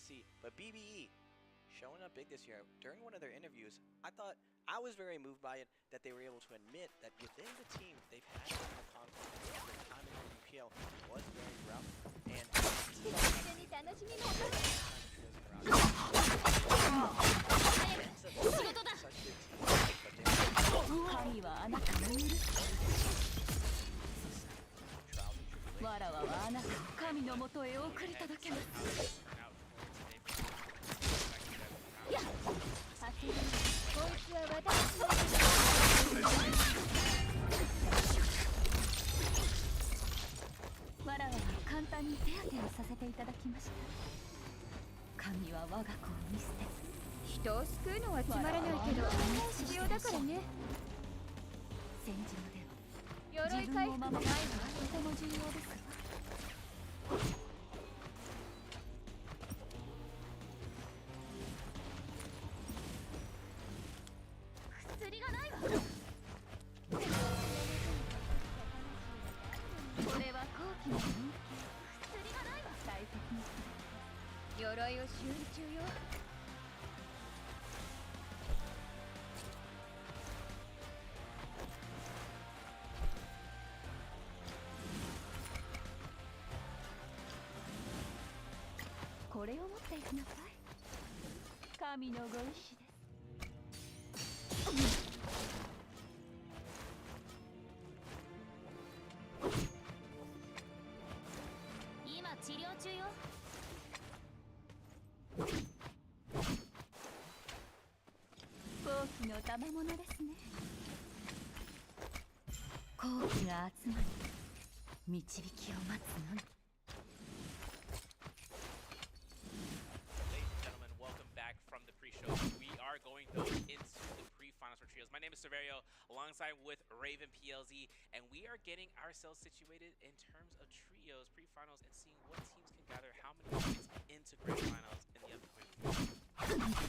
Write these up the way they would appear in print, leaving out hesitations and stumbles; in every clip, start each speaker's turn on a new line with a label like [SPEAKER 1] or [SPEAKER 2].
[SPEAKER 1] see. But BBE showing up big this year. During one of their interviews, I was very moved by it that they were able to admit that within the team they've had a conflict and the time in the UPL was very rough and
[SPEAKER 2] My name is Severio, alongside with Raven PLZ, and we are getting ourselves situated in terms of trios, pre-finals, and seeing what teams can gather how many points into grand finals in the upcoming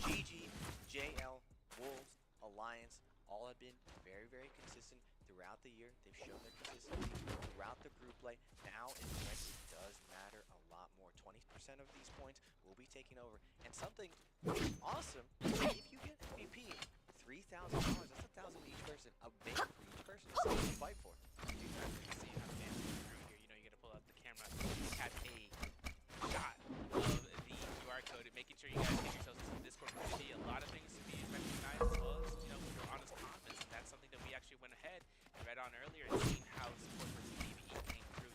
[SPEAKER 1] GG, JL, Wolves, Alliance, all have been very, very consistent throughout the year. They've shown their consistency throughout the group play. Now in the end, it does matter a lot more. 20% of these points will be taken over. And something awesome, if you get MVP, $3,000, that's $1,000 each person, a big for each person to fight for.
[SPEAKER 2] You guys can see how fancy through here. You know, you gotta pull out the camera, catch a shot of the QR code, and making sure you guys get yourselves into the Discord community. A lot of things to be recognized as well as, you know, your honest comments, and that's something that we actually went ahead and read on earlier and seen how support for BBE came through.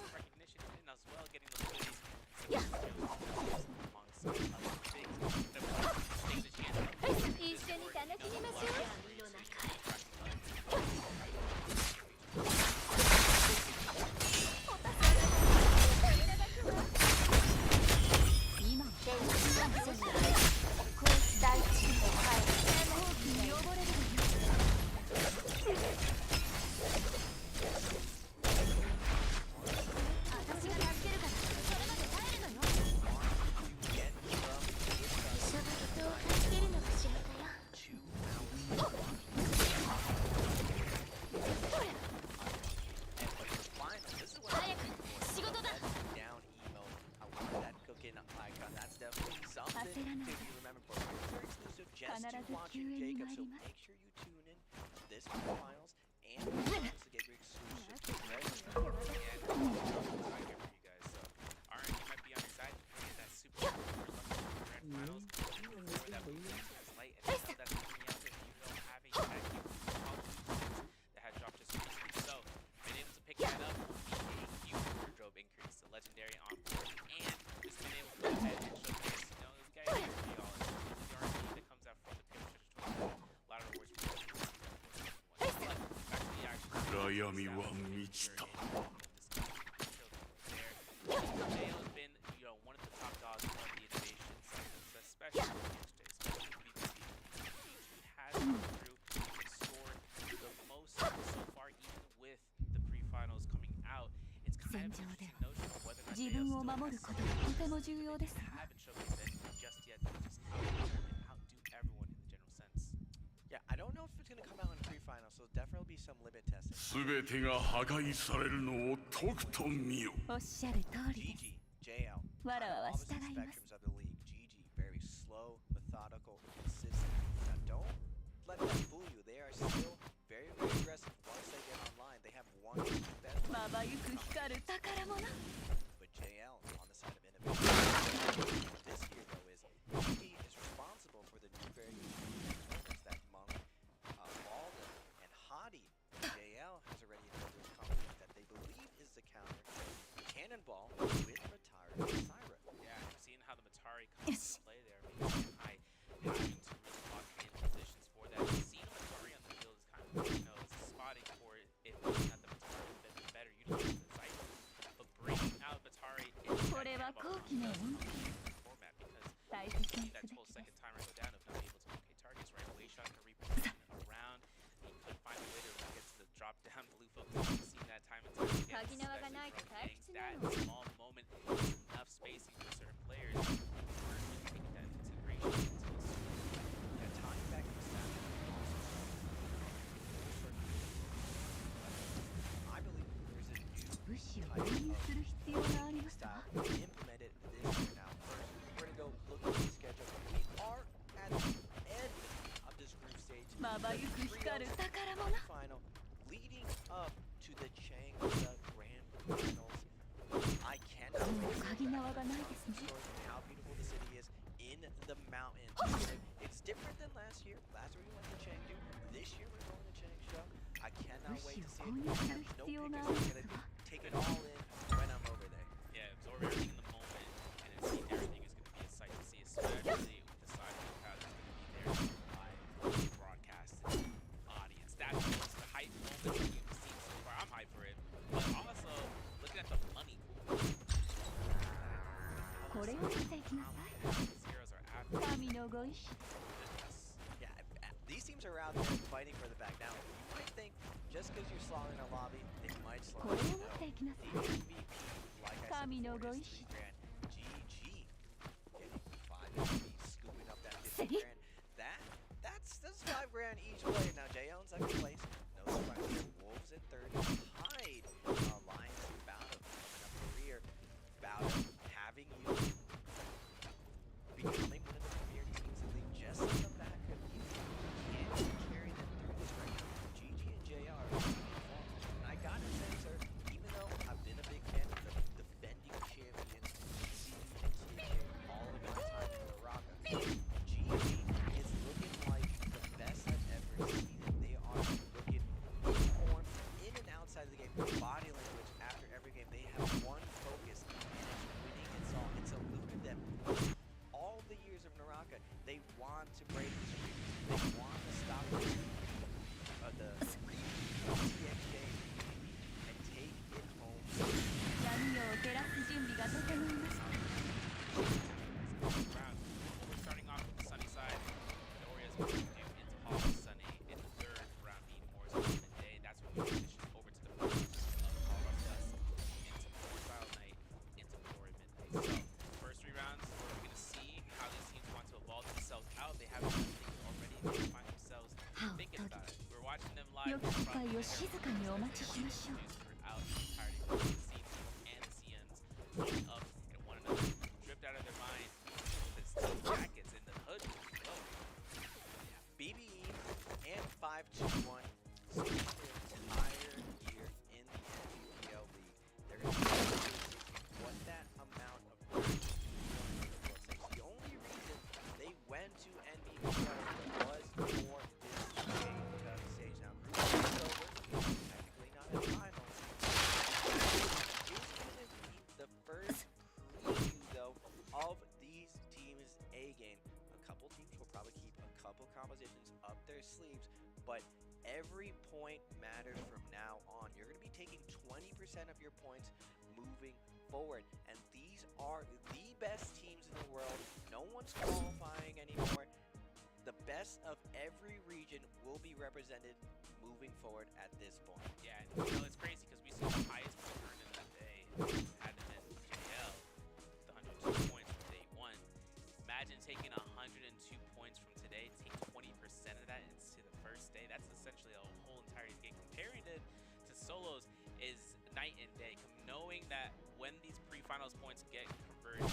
[SPEAKER 2] Some recognition and as well getting those abilities amongst other things. Jacob, so make sure you tune in this finals and to get your exclusive right here for you guys. So RNG might be on your side. Get that super grand finals before that as light and know that's coming out there. You don't have a tag that had dropped just recently. So been able to pick that up will be a huge wardrobe increase. The legendary on board and just been able to go ahead and showcase, you know, this guy is pretty all the RNG that comes out from the pitch. A lot of rewards for
[SPEAKER 3] Rayami wa michita.
[SPEAKER 2] Dale has been, you know, one of the top dogs of the innovation cycles, especially yesterday, he has come through and scored the most so far, even with the pre-finals coming out. It's kind of an interesting notion of whether or not Dale still has something they haven't showcased it just yet. Just outdo everyone in the general sense.
[SPEAKER 1] Yeah, I don't know if it's going to come out in pre-finals, so there'll definitely be some limit testing.
[SPEAKER 3] GG, JL.
[SPEAKER 1] kind of
[SPEAKER 4] わらわは
[SPEAKER 1] opposite
[SPEAKER 4] 従います
[SPEAKER 1] spectrums of the league. GG, very slow, methodical, consistent. Now don't let that fool you. They are still very, very aggressive once they get online. They have one of the best
[SPEAKER 4] まばゆく光る宝物
[SPEAKER 1] but JL on the side of innovation. This here though is GG is responsible for the new variations that Monk, Balda, and Hadi. JL has already invented a combination that they believe is the counter Cannonball with Matari and Syra.
[SPEAKER 2] Yeah, I've seen how the Matari comes into play there. Maybe I having to really lock in positions for that. Seeing a Matari on the field is kind of, it's spotting for it. If not the Matari, then the better utilizing the Cypher. But bringing out Matari in
[SPEAKER 4] これは好機の恩
[SPEAKER 2] format because
[SPEAKER 4] 大切に
[SPEAKER 2] seeing
[SPEAKER 4] す
[SPEAKER 2] that
[SPEAKER 4] べき
[SPEAKER 2] 12
[SPEAKER 4] です
[SPEAKER 2] second timer go down of not able to locate targets right away, shot to reposition around. He couldn't find a way to get to the drop down blue focus. We've seen that time and time again.
[SPEAKER 4] 鍵縄がないと
[SPEAKER 2] Especially
[SPEAKER 4] 退
[SPEAKER 2] from
[SPEAKER 4] 屈
[SPEAKER 2] getting
[SPEAKER 4] な
[SPEAKER 2] that
[SPEAKER 4] の
[SPEAKER 2] small moment is enough spacing for certain players. We're taking that into consideration until
[SPEAKER 1] Yeah, tying back to the stats, I believe there's a new
[SPEAKER 4] 物資を
[SPEAKER 1] type
[SPEAKER 4] 購入
[SPEAKER 1] of
[SPEAKER 4] する必要がありますか
[SPEAKER 1] style implemented this year. Now, first, we're gonna go look at the schedule. We are at the end of this group stage.
[SPEAKER 4] まばゆく光る宝物
[SPEAKER 1] Final, leading up to the Changsa Grand Finals. I cannot wait to
[SPEAKER 4] 鍵縄がないですね
[SPEAKER 1] story of how beautiful the city is in the mountains. It's different than last year. Last year we went to Chengdu. This year we're going to Changsha. I cannot wait to see it. I have no pictures. I'm gonna take it all in when I'm over there.
[SPEAKER 2] yeah, absorb everything in the moment and then see everything is going to be a sight to see, especially with the size of the crowd that's going to be there live broadcast audience. That's the hype moment that we've seen so far. I'm hyped for it, but also looking at the money pool.
[SPEAKER 4] これを持っていきなさい
[SPEAKER 2] Zeros are after
[SPEAKER 4] 神のご意志
[SPEAKER 2] this.
[SPEAKER 1] Yeah, these teams are out there fighting for the back. Now, you might think just because you're slowing a lobby, they might slow
[SPEAKER 4] これ
[SPEAKER 1] it.
[SPEAKER 4] を持っていきなさ
[SPEAKER 1] The
[SPEAKER 4] い
[SPEAKER 1] MVP, like I said
[SPEAKER 4] 神の
[SPEAKER 1] before,
[SPEAKER 4] ご意
[SPEAKER 1] is
[SPEAKER 4] 志
[SPEAKER 1] 3 grand. GG getting 5 MVPs, scooping up that 50
[SPEAKER 4] See?
[SPEAKER 1] grand. That's 5 grand each player. Now, Jay in second place. No surprise. Wolves in third. Hyde, Alliance, Bowden coming up the rear. Bowden having you becoming one of the premier teams in the league just on the back of you. Can you carry them through this right now? GG and JR are really fun. And I gotta say, sir, even though I've been a big fan of the defending champions, CB and TK, all of my time in Naraka, GG is looking like the best I've ever seen it. They are looking in form, in and outside of the game. Body language after every game. They have one focus, and it's winning. It's eluded them all the years of Naraka. They want to break the streak. They want to stop the TXK and take it home.
[SPEAKER 4] 闇夜を照らす準備が整いました
[SPEAKER 2] Round. We're starting off with the sunny side. The Orias will do into Hall Sunny in the third round being more midday. That's when we transition over to the first of Hall of Dusk into Mortal Night into Glory Midnight. So, first 3 rounds, we're going to see how these teams want to evolve themselves out. They have things already. They find themselves thinking about it. We're watching them live.
[SPEAKER 4] 良き機会を静かにお待ちしましょう
[SPEAKER 2] Throughout the entirety of the scene and the CNs going up and one another dripped out of their mind with his team jackets in the hood.
[SPEAKER 1] BBE and 521 spent their entire year in the NBPL League. They're going to be chasing what that amount of looks like. The only reason they went to NBPL was for this stage. Now, group is over. Technically not a final. It's going to be the first preview, though, of these teams' A game. A couple teams will probably keep a couple compositions up their sleeves, but every point matters from now on. You're going to be taking 20% of your points moving forward, and these are the best teams in the world. No one's qualifying anymore. The best of every region will be represented moving forward at this point.
[SPEAKER 2] Yeah, and it's crazy because we see the highest point earned in that day had been JL, the 102 points from day 1. Imagine taking 102 points from today, take 20% of that into the first day. That's essentially a whole entire game. Comparing it to solos is night and day. Knowing that when these pre-finals points get converted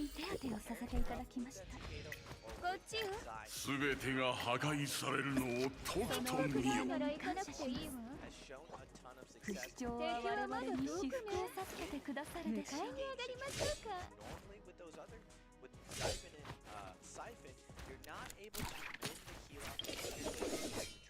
[SPEAKER 4] に手当てをさせていただきました。
[SPEAKER 1] こっちよ。
[SPEAKER 3] 全てが破壊されるのをとくと見よ。
[SPEAKER 4] なら行かなくていいわ。不死鳥は我々に至福を授けてくださるでしょう。迎えに上がりましょうか。
[SPEAKER 1] Normally with those other, with Siphon and Siphon, you're not able to win the heal off the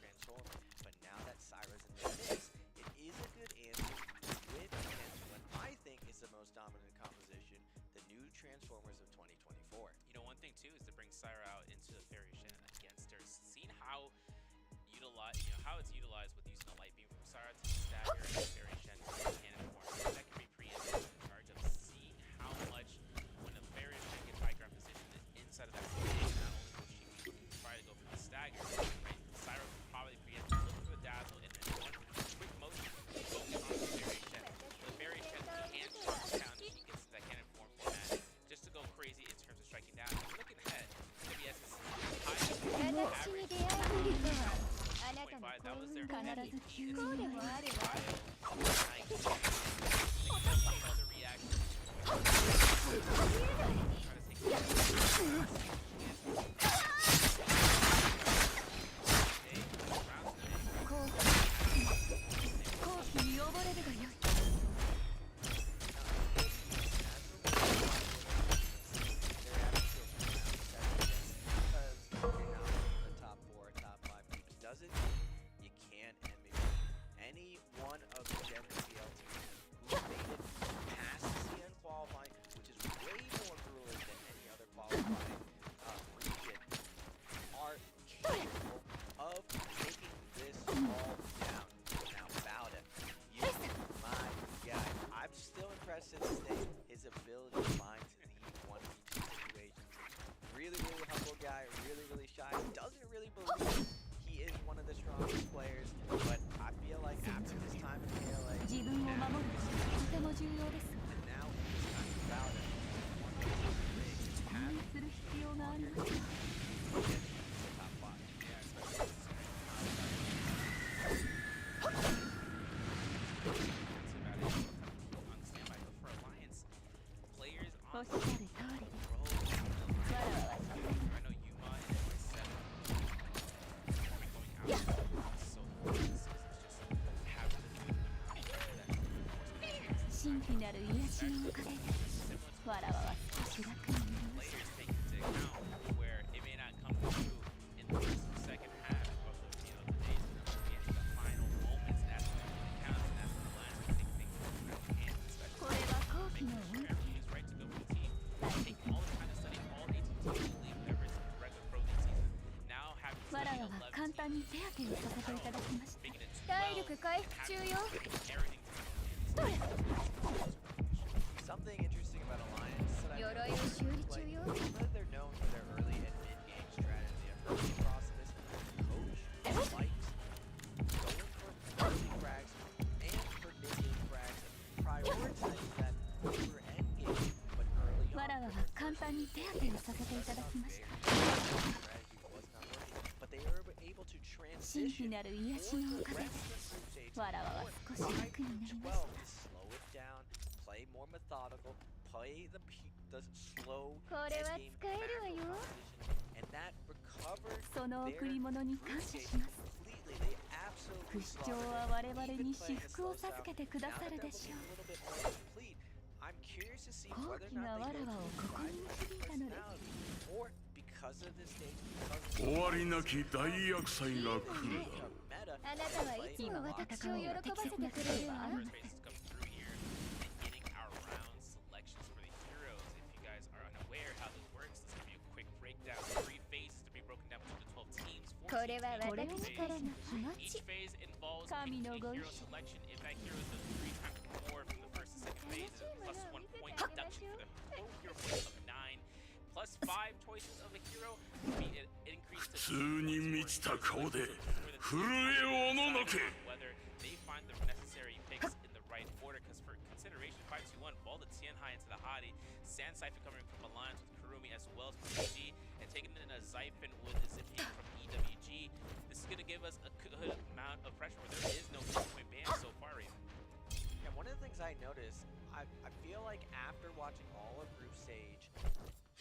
[SPEAKER 1] transform. But now that Syra's in the mix, it is a good answer to win against what I think is the most dominant composition, the new Transformers of 2024.
[SPEAKER 2] You know, one thing too is to bring Syra out into the Fairy Shen against her, seeing how how it's utilized with using the light beam from Syra to stagger and the Fairy Shen to the cannon form. That can be preempted in charge of seeing how much when the Fairy Shen gets high ground position inside of that stage, not only will she try to go for the stagger, right? Syra will probably preempt, look for the dazzle, and then one quick motion focus on the Fairy Shen. The Fairy Shen can shut down if she gets to that cannon form format, just to go crazy in terms of striking down. Looking ahead, WS is high average. that was their
[SPEAKER 4] 必ず急行ではあれば。
[SPEAKER 2] other reaction. Try to take
[SPEAKER 4] 後期見覚れるがよい。
[SPEAKER 1] Any one of the Gen CL teams who made it past CN qualifying, which is way more grueling than any other qualifying region, are capable of taking this all down. Now, Bowda, you, my guy, I'm still impressed to this day, his ability to find the 1v2 situations. Really, really humble guy, really, really shy, doesn't really believe he is one of the strongest players, but I feel like after this time in KLA,
[SPEAKER 4] 自分を守ることがとても重要です。
[SPEAKER 1] and now in this time of Bowda, one of the things
[SPEAKER 4] 反映する必要があります。
[SPEAKER 1] against the top 5.
[SPEAKER 2] Yeah, especially on standby, but for Alliance players
[SPEAKER 4] お
[SPEAKER 2] on
[SPEAKER 4] っしゃる通りです。
[SPEAKER 2] road,
[SPEAKER 4] わらわは
[SPEAKER 2] I know Yuma and myself going out so far this season is just having to do that.
[SPEAKER 4] 神秘なる癒しのおかげでわらわは少し楽になりました。
[SPEAKER 2] Players take into account where it may not come through in the first and second half of the days, and the final moments. That's when it counts, and that's when the Lions can take things into their own hands, especially
[SPEAKER 4] これは後期の
[SPEAKER 2] making
[SPEAKER 4] 運
[SPEAKER 2] sure everything is right to go for the team. Take all the time to study all 18 teams in the league ever since the regular Frozen season. Now having to
[SPEAKER 4] わら
[SPEAKER 2] study
[SPEAKER 4] わは
[SPEAKER 2] 11
[SPEAKER 4] 簡単
[SPEAKER 2] teams,
[SPEAKER 4] に手当てをさせていただきました。
[SPEAKER 2] making it
[SPEAKER 4] 体
[SPEAKER 2] 12,
[SPEAKER 4] 力回復中よ。
[SPEAKER 2] everything to their own hands.
[SPEAKER 1] Something interesting about Alliance that I
[SPEAKER 4] 鎧を修理中よ。
[SPEAKER 1] although they're known for their early and mid-game strategy approach process, coach likes going for early frags and for mid-game frags and prioritizing that over endgame, but early on.
[SPEAKER 4] わらわは簡単に手当てをさせていただきました。
[SPEAKER 1] Strategy was not working, but they were able to
[SPEAKER 4] 神秘
[SPEAKER 1] transition
[SPEAKER 4] なる癒し
[SPEAKER 1] for
[SPEAKER 4] のお
[SPEAKER 1] the
[SPEAKER 4] かげ
[SPEAKER 1] rest
[SPEAKER 4] で
[SPEAKER 1] of the group stage
[SPEAKER 4] わらわは少し楽になりまし
[SPEAKER 1] 12
[SPEAKER 4] た。
[SPEAKER 1] to slow it down, play more methodical, play the slow
[SPEAKER 4] これは
[SPEAKER 1] endgame
[SPEAKER 4] 使えるわよ。
[SPEAKER 1] composition, and that recovered
[SPEAKER 4] その贈り物に感謝します。
[SPEAKER 1] completely. They absolutely
[SPEAKER 4] 不死鳥
[SPEAKER 1] slaughtered
[SPEAKER 4] は
[SPEAKER 1] it.
[SPEAKER 4] 我々
[SPEAKER 1] Even
[SPEAKER 4] に
[SPEAKER 1] playing
[SPEAKER 4] 至
[SPEAKER 1] a
[SPEAKER 4] 福を
[SPEAKER 1] slow
[SPEAKER 4] 授けてくだ
[SPEAKER 1] style,
[SPEAKER 4] さ
[SPEAKER 1] now
[SPEAKER 4] る
[SPEAKER 1] that
[SPEAKER 4] で
[SPEAKER 1] they're
[SPEAKER 4] し
[SPEAKER 1] looking
[SPEAKER 4] ょ
[SPEAKER 1] a
[SPEAKER 4] う。
[SPEAKER 1] little bit more complete, I'm curious to see
[SPEAKER 4] 高
[SPEAKER 1] whether or
[SPEAKER 4] 貴な
[SPEAKER 1] not
[SPEAKER 4] わ
[SPEAKER 1] they
[SPEAKER 4] ら
[SPEAKER 1] go
[SPEAKER 4] わを
[SPEAKER 1] to
[SPEAKER 4] ここに
[SPEAKER 1] drive
[SPEAKER 4] 導いたのです。
[SPEAKER 1] personality, or because of this stage,
[SPEAKER 3] 終わりなき大厄災が来るだろう。
[SPEAKER 1] meta,
[SPEAKER 4] あなたはいつも私を喜ばせてくれるわ。
[SPEAKER 2] First bases come through here and getting our round selections for the heroes. If you guys are unaware how this works, let's give you a quick breakdown. 3 phases to be broken down between the 12 teams.
[SPEAKER 4] これは私からの気持
[SPEAKER 2] Each
[SPEAKER 4] ち。
[SPEAKER 2] phase involves
[SPEAKER 4] 神
[SPEAKER 2] picking
[SPEAKER 4] の
[SPEAKER 2] a
[SPEAKER 4] ご意
[SPEAKER 2] hero
[SPEAKER 4] 志。
[SPEAKER 2] selection. If that hero is the 3 times more from the first and second phase, plus 1 point deduction for the whole hero point of 9. Plus 5 choices of a hero, it increases
[SPEAKER 3] 普通に満ちた顔で震えおののけ。
[SPEAKER 2] whether they find the necessary picks in the right order. Because for consideration, 521 ball the Tianhai into the Hadi, Sand Siphon coming from Alliance with Kurumi as well as PUBG, and taking in a Siphon with a Zippy from EWG. This is going to give us a good amount of pressure where there is no 2-point ban so far, Raven.
[SPEAKER 1] And one of the things I noticed, I I feel like after watching all of Group Stage,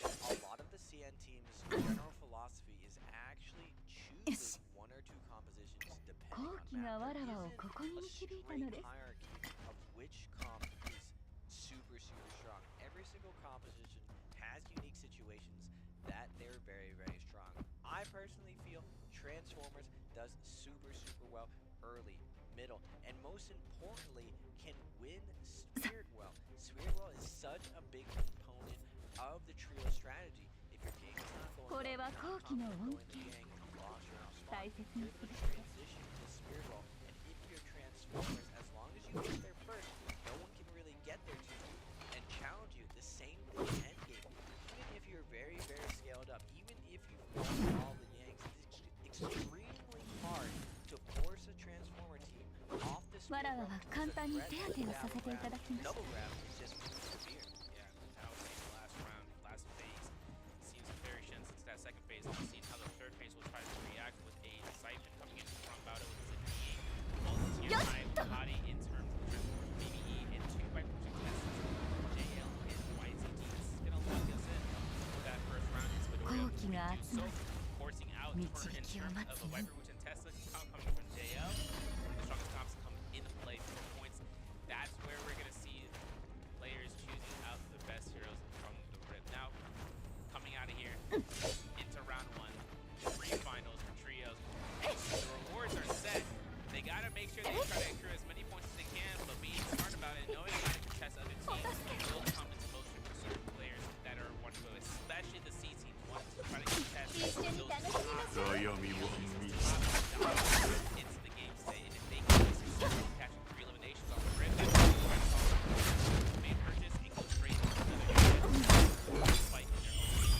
[SPEAKER 1] a lot of the CN team's general philosophy is actually choosing one or two compositions depending on map. There isn't a straight hierarchy of which comp is super strong. Every single composition has unique situations that they're very strong. I personally feel Transformers does super well early, middle, and most importantly can win Spirit Well. Spirit Well is such a big component of the trio strategy. If your gang is not going well, you're not confident going the gang, you lost your house spot. You're able to transition to Spirit Well, and if you're Transformers, as long as you get there first, no one can really get there to you and challenge you. The same thing in endgame. Even if you're very scaled up, even if you've won all the Yanks, it's extremely hard to force a Transformer team off the Spirit Well. Double grab is just severe.
[SPEAKER 2] Yeah, that was the last round, last phase. Seems very shen since that second phase. We've seen how the third phase will try to react with a Siphon coming in from Bowda with his BBE. All the tier 5 body in terms of Transformers BBE and 2 by pushing tests. JL and YZD is going to lock us in for that first round. It's Midoriya so forcing out in terms of a Viper Witch and Tesla coming from JL. One of the strongest comps come in play for points. That's where we're going to see players choosing out the best heroes from the rip. Now, coming out of here into round 1, pre-finals for trios. The rewards are set. They got to make sure they try to accrue as many points as they can, but being smart about it, knowing how to contest other teams will come into motion for certain players that are one to go, especially the C team want to try to contest those into the game state. And if they can be successful catching 3 eliminations on the rip, that's main purchase and go straight into another fight in their own team.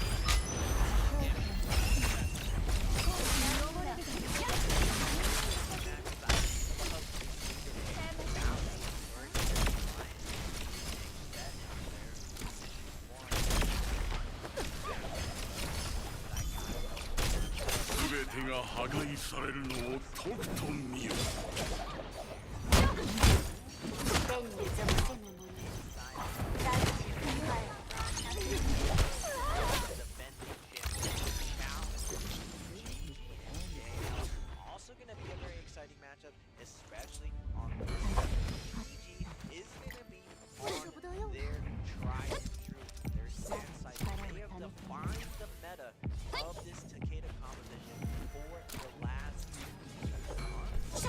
[SPEAKER 3] Everything が破壊されるのをとくと見よ。
[SPEAKER 1] Also going to be a very exciting matchup, especially on the PUBG is going to be on their tried and true, their sand side. They have defined the meta of this Takeda composition for the last 2 months.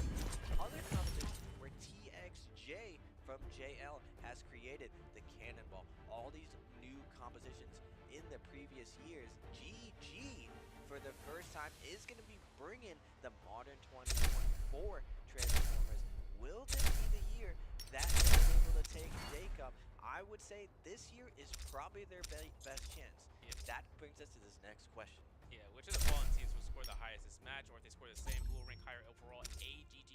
[SPEAKER 1] Other compositions where TXJ from JL has created the Cannonball, all these new compositions in the previous years. GG for the first time is going to be bringing the modern 2024 Transformers. Will this be the year that they're able to take Jacob? I would say this year is probably their best chance.
[SPEAKER 2] Yeah.
[SPEAKER 1] That brings us to this next question.
[SPEAKER 2] Yeah, which of the fallen teams will score the highest this match, or if they score the same, who will rank higher overall, AGG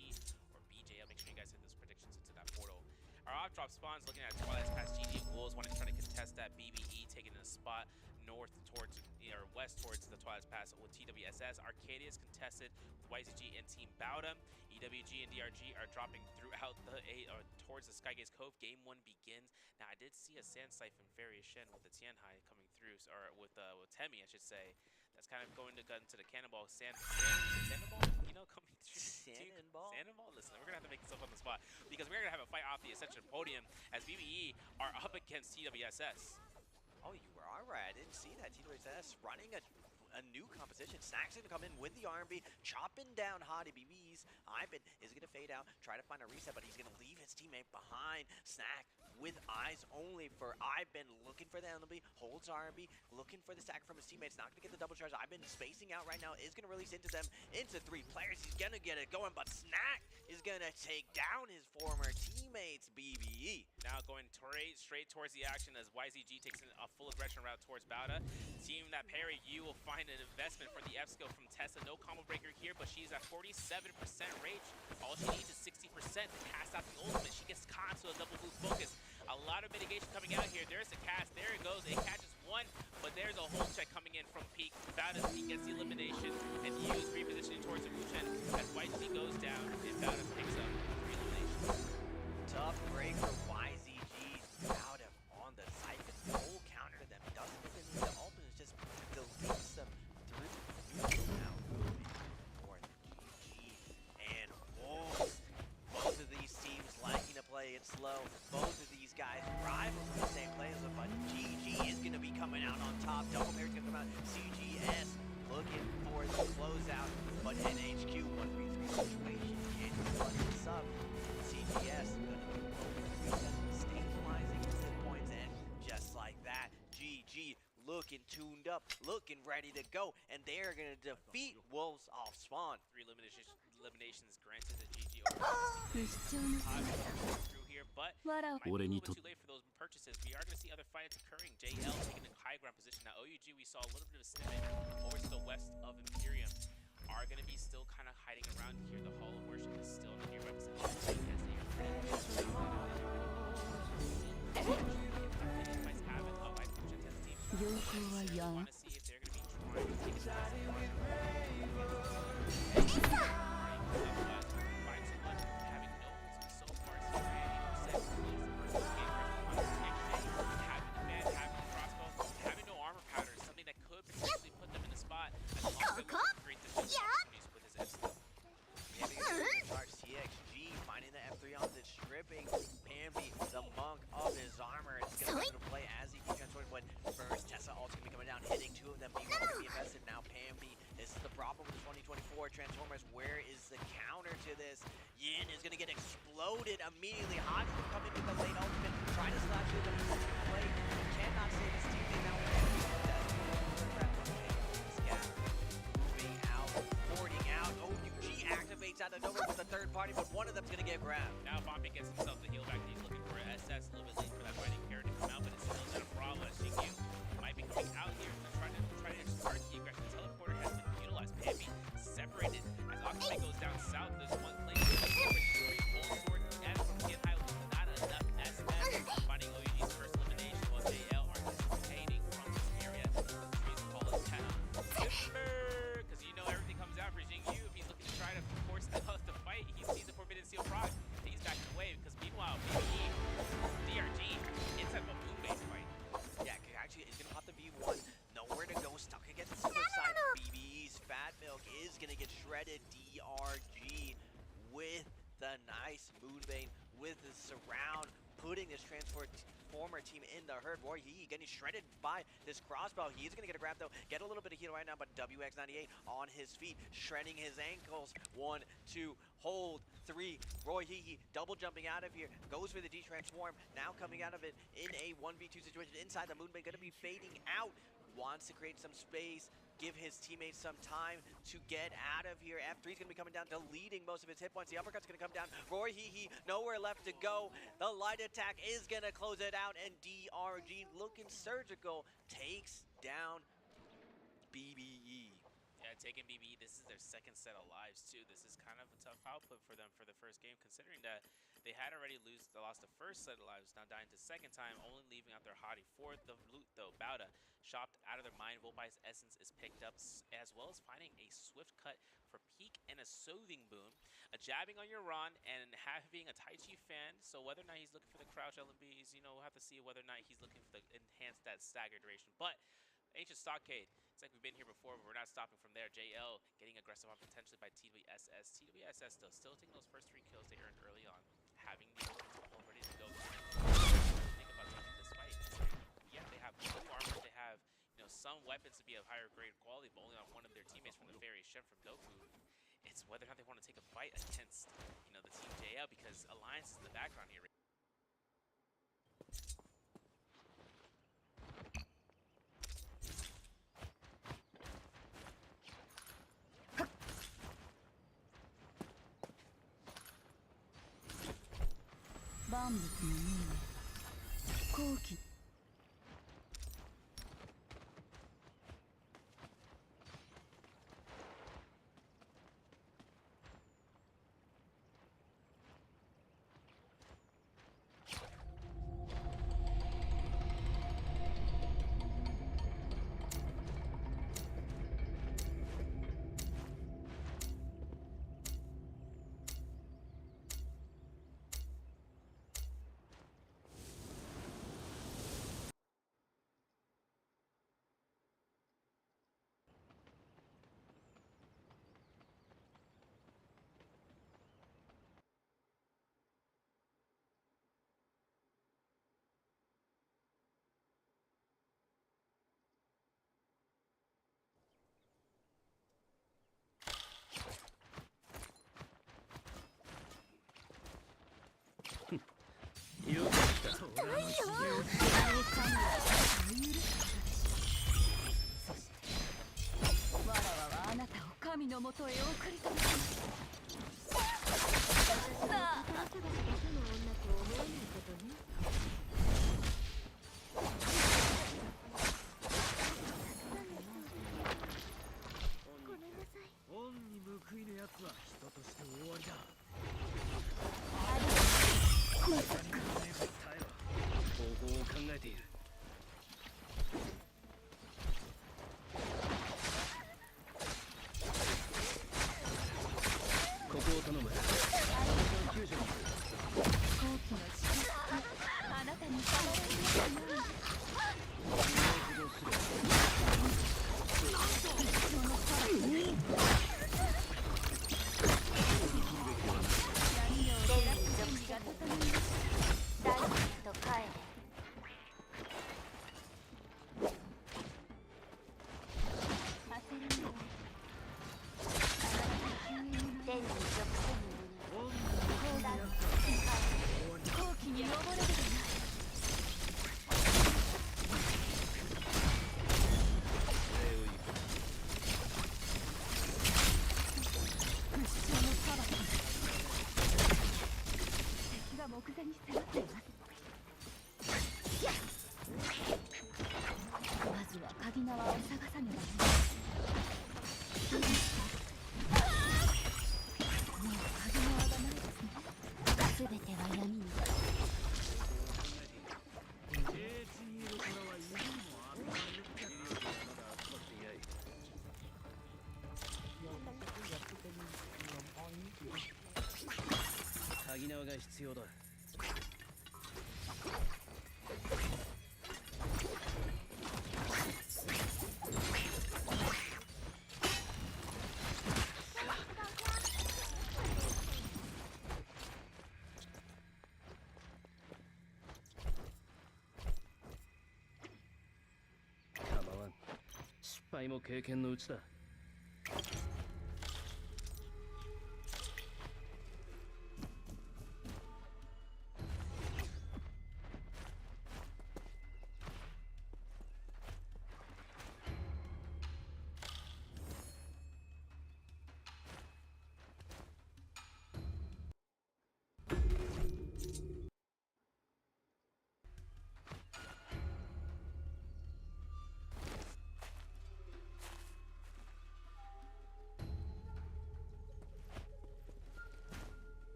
[SPEAKER 2] or BJL? Make sure you guys hit those predictions into that portal. Our off drop spawns looking at Twilight's past GG Wolves wanting to try to contest that BBE, taking a spot north towards, or west towards the Twilight's Pass with TWSS. Arcadia's contested with YZG and Team Bowda. EWG and DRG are dropping throughout the towards the Skygaze Cove. Game 1 begins. Now I did see a Sand Siphon Variation with the Tianhai coming through, or with Temi, I should say. That's kind of going to get into the Cannonball Cannonball, you know, coming through. Cannonball? Listen, we're going to have to make this up on the spot because we're going to have a fight off the Ascension podium as BBE are up against TWSS.
[SPEAKER 1] Oh, you were alright. I didn't see that. TWSS running a new composition. Snack's gonna come in with the R&B, chopping down Hottie BBs. Ivan is gonna fade out, try to find a reset, but he's gonna leave his teammate behind. Snack with eyes only for Ivan, looking for the enemy, holds R&B, looking for the stack from his teammates, not gonna get the double charge. Ivan spacing out right now, is gonna release into them, into 3 players. He's gonna get it going, but Snack is gonna take down his former teammates, BBE.
[SPEAKER 2] Now going straight towards the action as YZG takes a full aggression route towards Bowda. Team that parry, you will find an investment for the F skill from Tessa. No combo breaker here, but she's at 47% rage. All she needs is 60% to cast out the ultimate. She gets caught to a double boost focus. A lot of mitigation coming out here. There's a cast. There it goes. It catches 1, but there's a whole check coming in from Peak. Bowda's Peak gets the elimination and used repositioning towards the Wuchen as YZG goes down and Bowda picks up 3 eliminations.
[SPEAKER 1] Tough break for YZG. it slow. Both of these guys rival for the same players, but GG is going to be coming out on top. Double Bear's going to come out. CGS looking for the closeout, but NHQ 1v3 situation. It what's up. CGS going to be stabilizing his hit points, and just like that, GG looking tuned up, looking ready to go, and they're going to defeat Wolves off spawn.
[SPEAKER 2] 3 eliminations granted to GG over through here, but might be a little bit too late for those purchases. We are going to see other fights occurring. JL taking a high ground position. Now OUG, we saw a little bit of a snippet over to the west of Imperium. Are going to be still kind of hiding around here. The Hall of Worship is still in the nearby vicinity as they are you want to see if they're going to be trying to take it down. Having no ultimate so far, having the man, having the crossbow, having no armor powder is something that could potentially put them in the spot as long as they look to create the opportunities with his instinct.
[SPEAKER 1] CXG finding the F3 on the stripping. Pambi, the monk of his armor, is going to play as he can transform. When first Tessa also going to be coming down, hitting 2 of them. B1 going to be invested now. Pambi, this is the problem with the 2024 Transformers. Where is the counter to this? Yin is going to get exploded immediately. Hodge will come in with the late ultimate, trying to slash through the play. Cannot save his teammate now. Moving out, boarding out. OUG activates out of nowhere with the third party, but one of them's going to get grabbed.
[SPEAKER 2] Now Bombi gets himself the heal back. He's looking for an SS. A little bit late for that fighting character to come out, but it's still not a problem. Shingyu might be coming out here and trying to start the aggression. Teleporter has been utilized. Pambi separated as Akame goes down south. There's one place full sword and get high with not enough SS. Finding OUG's first elimination while JL are anticipating from this area. Please call it town. Because you know everything comes out for Xingyu. If he's looking to try to force out the fight, he sees the Forbidden Seal proc. He's backing away because meanwhile, BBE, DRG, inside of a moon-based fight.
[SPEAKER 1] Yeah, actually, he's going to pop the V1. Nowhere to go, stuck against the flip side. BBE's Fat Milk is going to get shredded. DRG with the nice Moonbane, with the surround, putting this Transformer team in the herd. Roy Hee getting shredded by this crossbow. He's going to get a grab, though. Get a little bit of heal right now, but WX98 on his feet, shredding his ankles. 1, 2, hold, 3. Roy Hee double jumping out of here. Goes for the D-Transform. Now coming out of it in a 1v2 situation inside the Moonbane. Going to be fading out. Wants to create some space, give his teammates some time to get out of here. F3 is going to be coming down, deleting most of his hit points. The uppercut's going to come down. Roy Hee nowhere left to go. The light attack is going to close it out, and DRG, looking surgical, takes down BBE.
[SPEAKER 2] Yeah, taking BBE, this is their second set of lives, too. This is kind of a tough output for them for the first game, considering that they had already lost the first set of lives, now dying to second time, only leaving out their hottie. For the loot, though, Bauda shopped out of their mind. Volpai's essence is picked up, as well as finding a swift cut for Peak and a soothing boom, a jabbing on your Ron, and having a Tai Chi fan. So whether or not he's looking for the crouch LMBs, you know, we'll have to see whether or not he's looking for the enhance that stagger duration. But Ancient Stockade, it's like we've been here before, but we're not stopping from there. JL getting aggressive on potentially by TWSS. TWSS still taking those first 3 kills they earned early on, having the all ready to go. Think about taking this fight. Yeah, they have blue armor, they have, you know, some weapons to be of higher grade quality, but only on one of their teammates from the Fairy Shem from Goku. It's whether or not they want to take a fight against, you know, the team JL, because Alliance is in the background here.
[SPEAKER 5] よかった
[SPEAKER 4] 大将神はそう許したそしてわらわはあなたを神のもとへ送り届けます。さあ
[SPEAKER 6] 宝探しだけの女と思わないことね。ごめんなさい。
[SPEAKER 5] 恩に報いぬ奴は人として終わりだ。
[SPEAKER 4] まさか
[SPEAKER 5] 耐えろ。方法を考えている。ここを頼む。救助に行く。
[SPEAKER 4] 飛行機の力あなたに触られますように。
[SPEAKER 5] もう一度する。
[SPEAKER 4] 一生のパラ闇を照らす準備が整いました。大臣と帰れ。焦りの天に直線に砲弾飛行機に登れるでない。屈強のパワー敵が目前に迫っています。まずは鍵縄を探さねばなりません。もう鍵縄がないですね。全ては闇に。
[SPEAKER 5] AT からは夢にもあったまだ集まっていない。鍵縄が必要だ。構わん。失敗も経験のうちだ。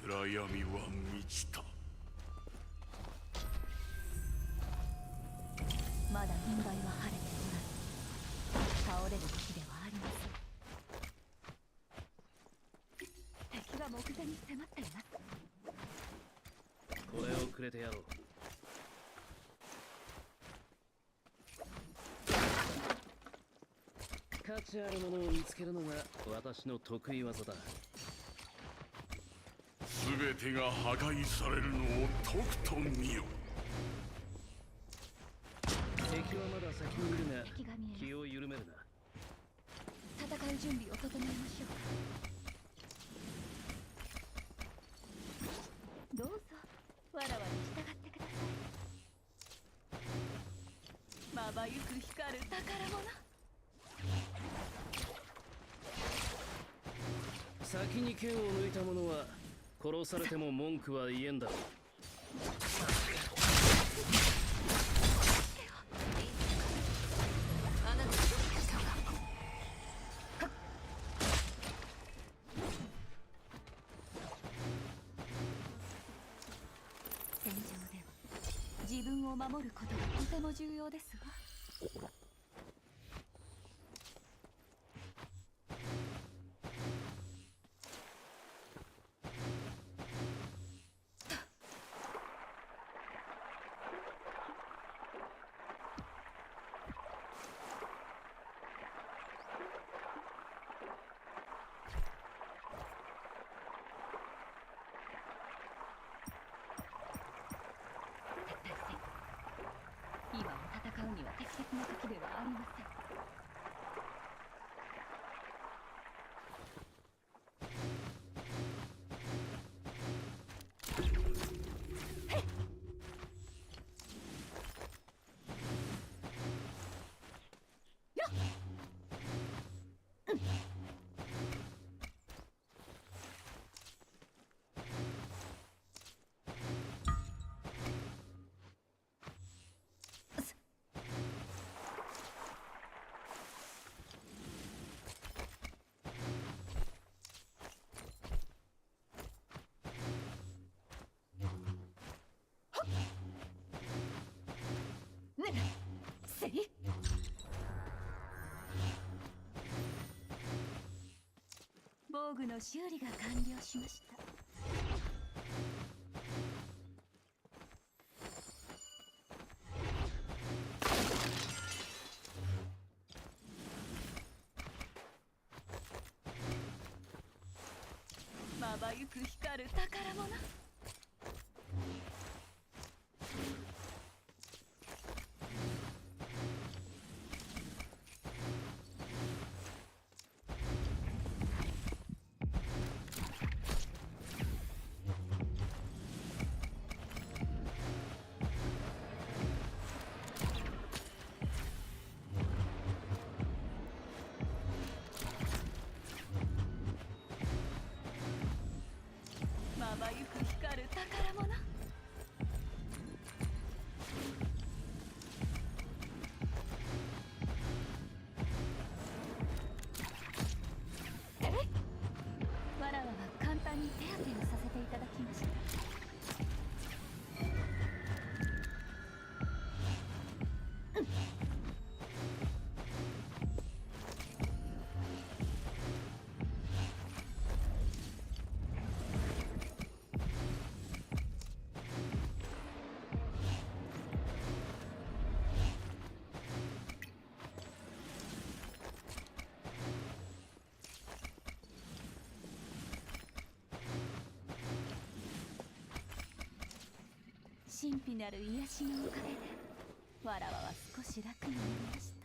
[SPEAKER 3] 暗闇は満ちた。
[SPEAKER 4] まだ軍配は晴れておらず倒れる時ではありません。敵が目前に迫っています。
[SPEAKER 5] これをくれてやろう。価値あるものを見つけるのが私の得意技だ。
[SPEAKER 3] 全てが破壊されるのをとくと見よ。
[SPEAKER 5] 敵はまだ先にいるが
[SPEAKER 4] 敵が見えます。
[SPEAKER 5] 気を緩めるな。
[SPEAKER 4] 戦う準備を整えましょう。どうぞわらわに従ってくばゆく光る宝物。
[SPEAKER 5] 先に剣を抜いた者は殺されても文句は言えんだろう。
[SPEAKER 6] あなたどこですか？
[SPEAKER 4] 戦場では自分を守ることがとても重要ですわ。今は戦うには適切な時ではありません。せい。防具の修理が完了しました。まばゆく光る宝物。まばゆく光る宝物。わらわは簡単に手当てをさせていただきました。神秘なる癒しのおかげでわらわは少し楽になりました。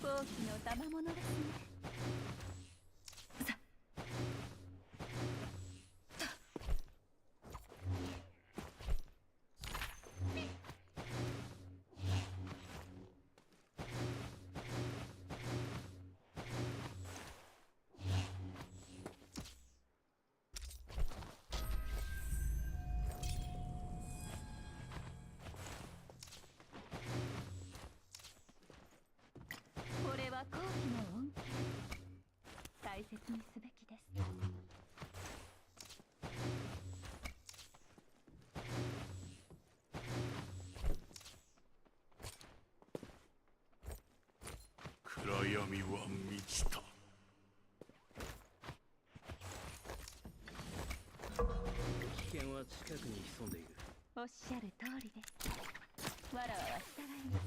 [SPEAKER 4] 大きの賜物ですね。
[SPEAKER 3] 暗闇は満ちた。
[SPEAKER 5] 危険は近くに潜んでいる。
[SPEAKER 4] おっしゃる通りです。わらわは従います。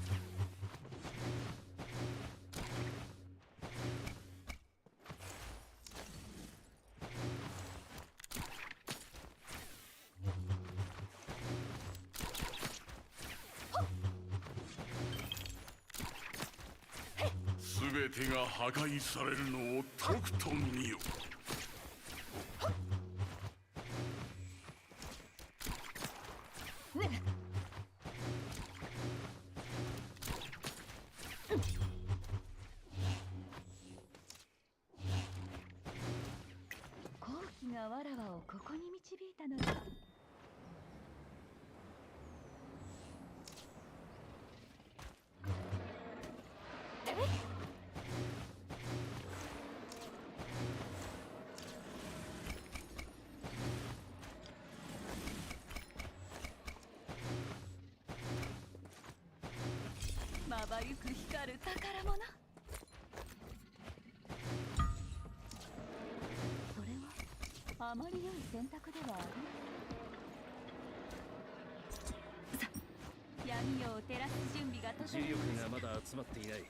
[SPEAKER 3] 全てが破壊されるのをとくと見よ。
[SPEAKER 4] 好機がわらわをここに導いたのです。まばゆく光る宝物。それはあまり良い選択ではありません。さあ、闇夜を照らす準備が整
[SPEAKER 5] 磁
[SPEAKER 4] いました。
[SPEAKER 5] 力がまだ集まっていない。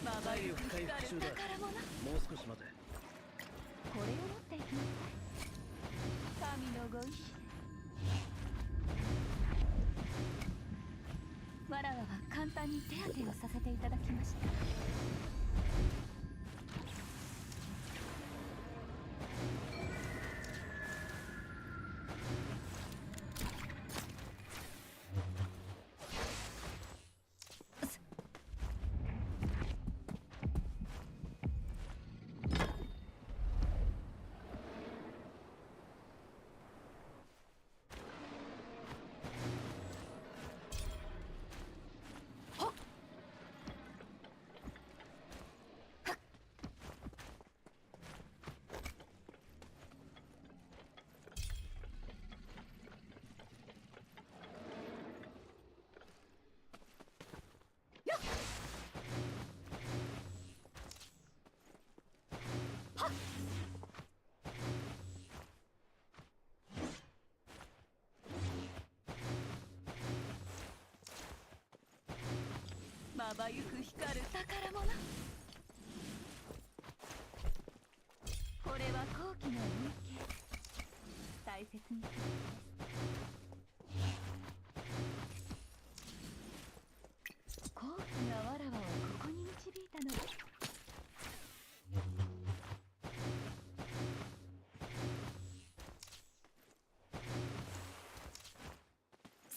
[SPEAKER 4] まばゆく光る
[SPEAKER 5] 体力回復中だ。
[SPEAKER 4] 宝物。
[SPEAKER 5] もう少し待て。
[SPEAKER 4] これを持っていきなさい。神のご意志。わらわは簡単に手当てをさせていただきました。まばゆく光る宝物。これは好機の恩恵。大切にするのです。好機がわらわをここに導いたのです。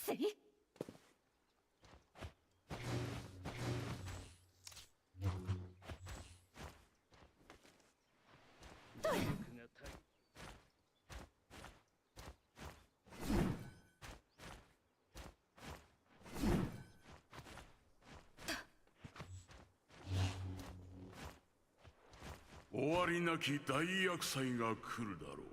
[SPEAKER 4] せい。
[SPEAKER 5] 磁力が足り
[SPEAKER 3] 終わりなき大厄災が来るだろう。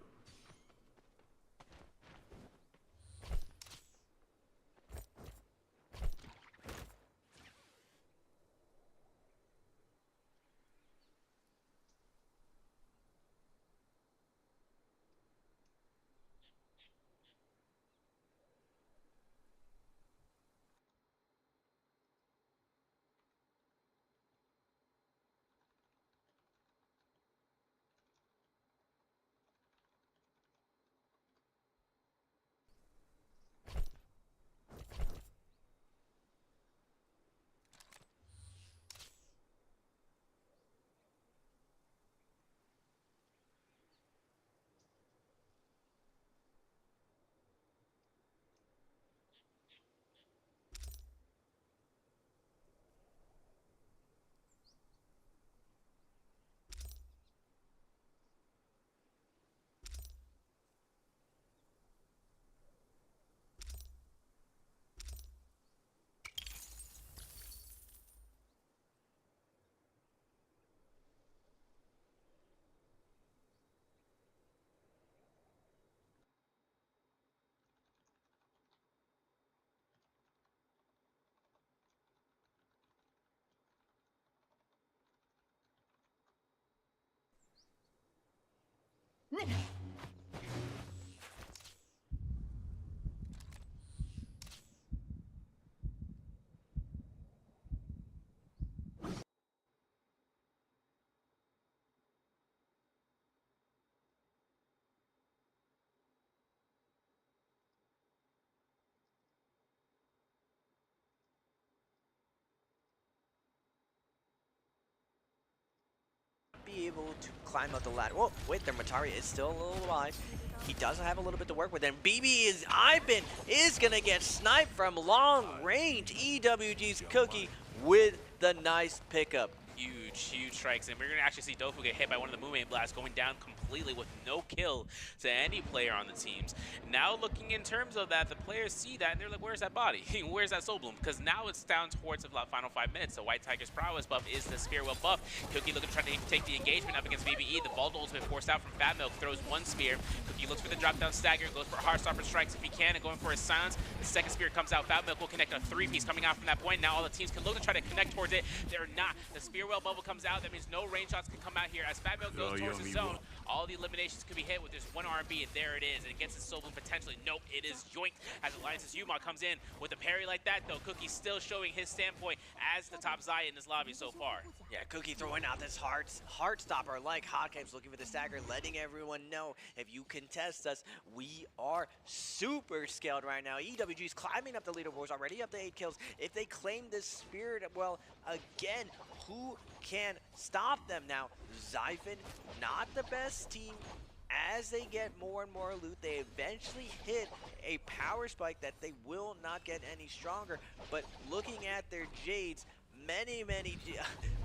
[SPEAKER 1] Be able to climb up the ladder. Well, wait, their Matari is still a little alive. He does have a little bit to work with, and Ivan is gonna get sniped from long range. EWG's Cookie with the nice pickup.
[SPEAKER 2] Huge strikes, and we're gonna actually see Dofu get hit by one of the Moonmate Blasts, going down completely with no kill to any player on the teams. Now looking in terms of that, the players see that and they're like, where's that body? Where's that Soul Bloom? Because now it's down towards the final 5 minutes. The White Tiger's prowess buff is the Spear Well buff. Cookie looking to try to take the engagement up against BBE. The Bald ultimate forced out from Fat Milk, throws one spear. Cookie looks for the drop down stagger, goes for Heartstopper strikes if he can, and going for his silence. The second spear comes out. Fat Milk will connect a 3-piece coming out from that point. Now all the teams can look to try to connect towards it. They're not. The Spear Well bubble comes out. That means no range shots can come out here. As Fat Milk goes towards the zone, all the eliminations can be hit with just one RB, and there it is. And it gets his Soul Bloom potentially. Nope, it is yoinked as Alliance's Yuma comes in with a parry like that, though. Cookie still showing his standpoint as the top Zai in this lobby so far.
[SPEAKER 1] Yeah, Cookie throwing out this heart stopper like hotcakes, looking for the stagger, letting everyone know if you contest us, we are super scaled right now. EWG's climbing up the leaderboards, already up to 8 kills. If they claim this spirit, well, again, who can stop them? Now, Zyphon, not the best team. As they get more and more loot, they eventually hit a power spike that they will not get any stronger. But looking at their Jades, many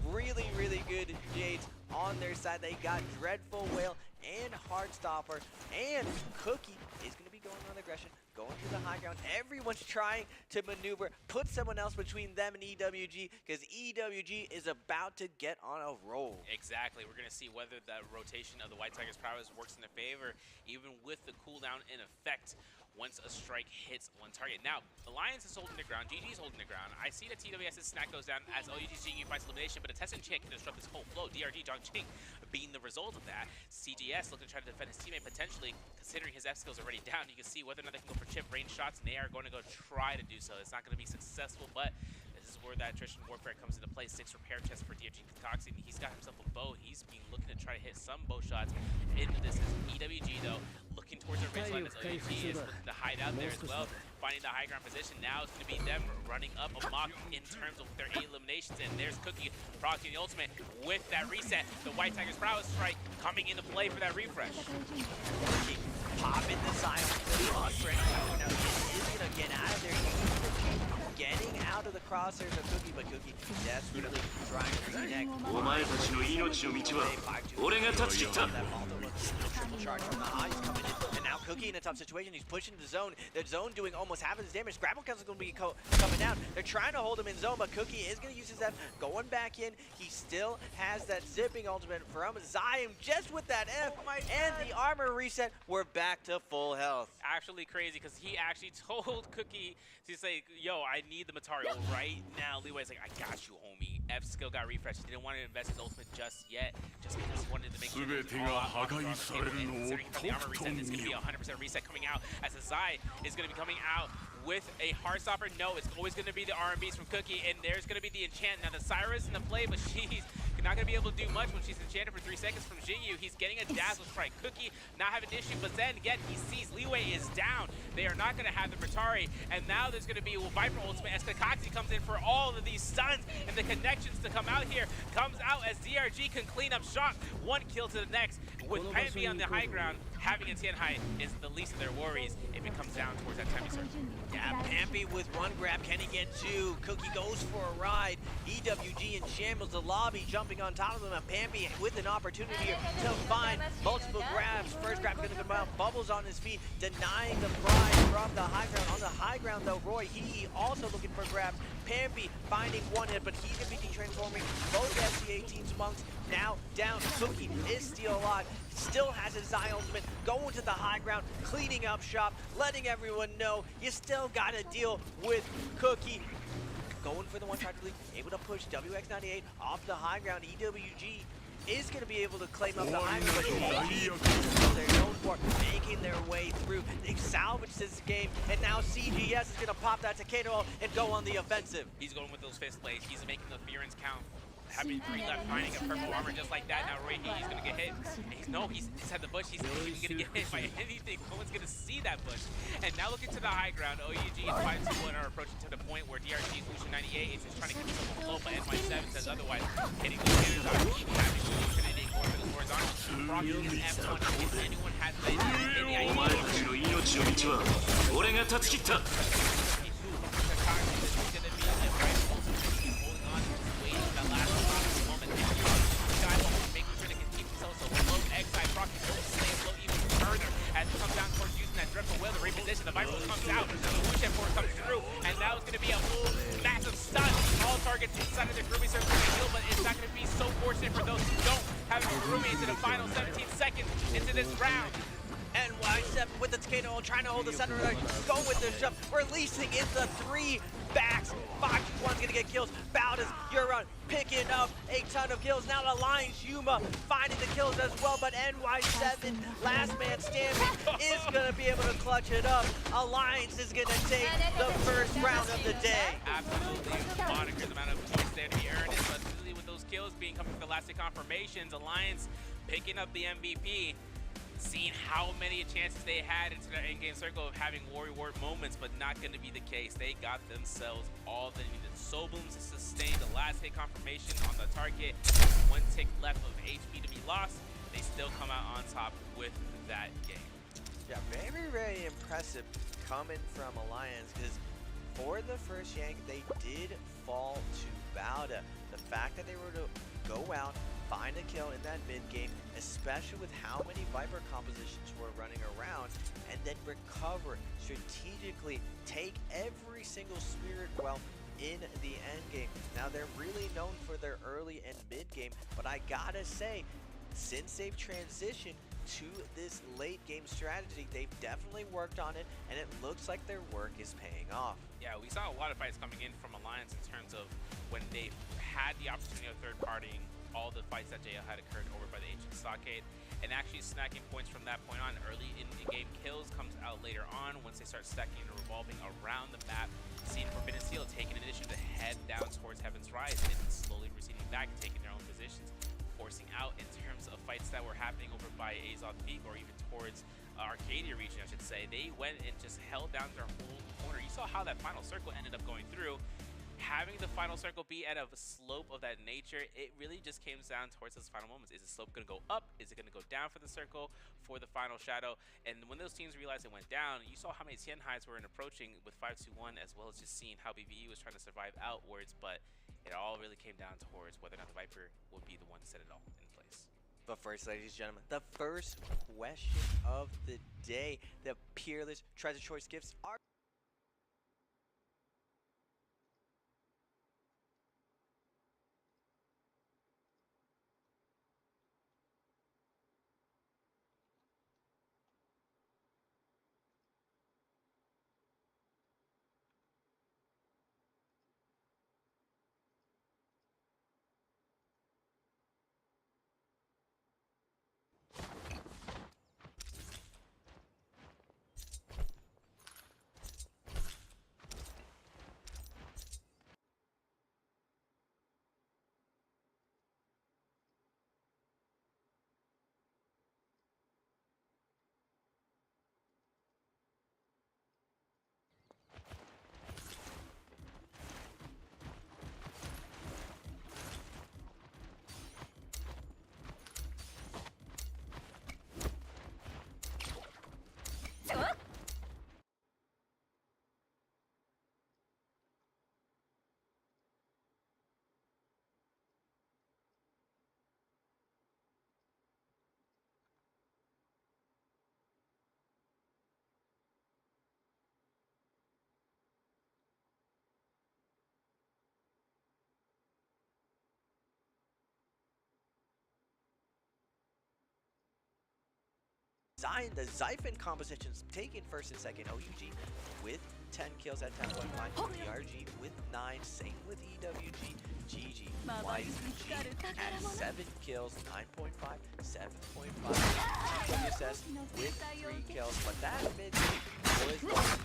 [SPEAKER 1] really good Jades on their side. They got Dreadful Whale and Heartstopper, and Cookie is going to be going on aggression, going to the high ground. Everyone's trying to maneuver, put someone else between them and EWG, because EWG is about to get on a roll.
[SPEAKER 2] Exactly. We're going to see whether that rotation of the White Tiger's prowess works in their favor, even with the cooldown in effect once a strike hits one target. Now, Alliance is holding the ground, GG's holding the ground. I see that TWS's snack goes down as OUG's GG finds elimination, but a Test and Chink can disrupt this whole flow. DRG, Jong Chink, being the result of that. CGS looking to try to defend his teammate, potentially, considering his F skills already down. You can see whether or not they can go for chip range shots, and they are going to go try to do so. It's not going to be successful, but this is where that attrition warfare comes into play. 6 repair chests for DRG Concoxing. He's got himself a bow. He's been looking to try to hit some bow shots into this. EWG, though, looking towards their range line as OUG is looking to hide out there as well, finding the high ground position. Now it's going to be them running up amok in terms of their 8 eliminations, and there's Cookie proccing the ultimate with that reset. The White Tiger's prowess strike coming into play for that refresh.
[SPEAKER 1] Popping the Zion, now he is going to get out of there. Getting out of the crosshairs of Cookie, but Cookie desperately trying to connect.
[SPEAKER 3] お前たちの命の道は俺が断ち切った
[SPEAKER 1] Triple charge from the high is coming in, and now Cookie in a tough situation. He's pushing the zone. The zone doing almost half of his damage. Grapple Council is going to be coming down. They're trying to hold him in zone, but Cookie is going to use his F, going back in. He still has that zipping ultimate from Zion just with that F, and the armor reset. We're back to full health.
[SPEAKER 2] Actually crazy, because he actually told Cookie to say, yo, I need the Matari right now. Leeway's like, I got you, homie. F skill got refreshed. He didn't want to invest his ultimate just yet, just because he wanted to make sure it was all out considering from the armor reset, it's going to be a 100% reset coming out, as the Zai is going to be coming out with a Heartstopper. No, it's always going to be the R&Bs from Cookie, and there's going to be the enchant. Now the Cyrus in the play, but she's not going to be able to do much when she's enchanted for 3 seconds from Jinyu. He's getting a Dazzle Strike. Cookie not having an issue, but then again, he sees Leeway is down. They are not going to have the Matari, and now there's going to be Viper ultimate as Kakaxi comes in for all of these stuns, and the connections to come out here comes out as DRG can clean up shop. 1 kill to the next, with Pampy on the high ground. Having a Tianhai is the least of their worries if it comes down towards that time.
[SPEAKER 1] Yeah, Pampy with 1 grab. Can he get 2? Cookie goes for a ride. EWG in shambles. The lobby jumping on top of them. And Pampy with an opportunity here to find multiple grabs. First grab going to come out. Bubbles on his feet, denying the prize from the high ground. On the high ground, though, Roy, he also looking for grabs. Pampy finding 1 hit, but he's going to be transforming both SC-18's monks now down. Cookie is still alive. Still has his Zai ultimate, going to the high ground, cleaning up shop, letting everyone know you still got to deal with Cookie. Going for the 1 try to lead, able to push WX98 off the high ground. EWG is going to be able to claim up the high ground, but GG, They've salvaged this game, and now CGS is gonna pop that Takano and go on the offensive.
[SPEAKER 2] He's going with those fist blades. He's making the fearings count. Having 3 left, finding a purple armor just like that. Now right here, he's gonna get hit. And he's at the bush. He's not even gonna get hit by anything. No one's gonna see that bush. And now looking to the high ground, OUG and 5-2-1 are approaching to the point where DRG Lucian 98 is just trying to keep himself afloat, but NY7 says otherwise. Hitting the standards on having Lucian and going for the horizontal. Proccing his F1 if anyone has any idea.
[SPEAKER 7] お前たちの命の道は俺が断ち切った。
[SPEAKER 2] As he comes down towards using that dreadful will to reposition, the Viper comes out, the Lucian force comes through, and now it's going to be a full massive stun. All targets inside of the groovy circle to heal, but it's not going to be so fortunate for those who don't have a groovy into the final 17 seconds into this round.
[SPEAKER 1] NY7 with the Takano trying to hold the center, go with the shove, releasing into 3 backs. 5-2-1's gonna get kills. Baldus, Euron picking up a ton of kills. Now Alliance Yuma finding the kills as well, but NY7, last man standing, is gonna be able to clutch it up. Alliance is gonna take the first round of the day.
[SPEAKER 2] Absolutely moniker the amount of points there to be earned, but really with those kills being coming from the last confirmations, Alliance picking up the MVP. Seeing how many chances they had into their in-game circle of having Warrior Ward moments, but not going to be the case. They got themselves all they needed. Sobooms to sustain the last hit confirmation on the target. 1 tick left of HP to be lost. They still come out on top with that game.
[SPEAKER 1] Yeah, very, very impressive coming from Alliance, because for the first yank, they did fall to Bauda. The fact that they were to go out, find a kill in that mid-game, especially with how many Viper compositions were running around, and then recover, strategically take every single Spirit Well in the end game. Now they're really known for their early and mid-game, but I gotta say, since they've transitioned to this late game strategy, they've definitely worked on it, and it looks like their work is paying off.
[SPEAKER 2] Yeah, we saw a lot of fights coming in from Alliance in terms of when they had the opportunity of third-partying all the fights that JL had occurred over by the Ancient Stockade, and actually snacking points from that point on. Early in-game kills comes out later on once they start stacking and revolving around the map. Seeing Forbidden Seal taking initiative to head down towards Heaven's Rise and slowly receding back, taking their own positions, forcing out in terms of fights that were happening over by Azoth Peak or even towards Arcadia region, I should say. They went and just held down their whole corner. You saw how that final circle ended up going through. Having the final circle be at a slope of that nature, it really just came down towards those final moments. Is the slope going to go up? Is it going to go down for the circle, for the final shadow? And when those teams realized it went down, you saw how many Tianhais were in approaching with 5-2-1, as well as just seeing how BVE was trying to survive outwards. But it all really came down towards whether or not the Viper would be the one to set it all in place.
[SPEAKER 1] But first, ladies and gentlemen, the first question of the day, the Peerless Treasure Choice Gifts are Zion, the Xiphon compositions taking first and second. OUG with 10 kills at 10.5. DRG with 9. Same with EWG. GG. YZG at 7 kills, 9.5, 7.5. GWSS West with 3 kills, but that mid game was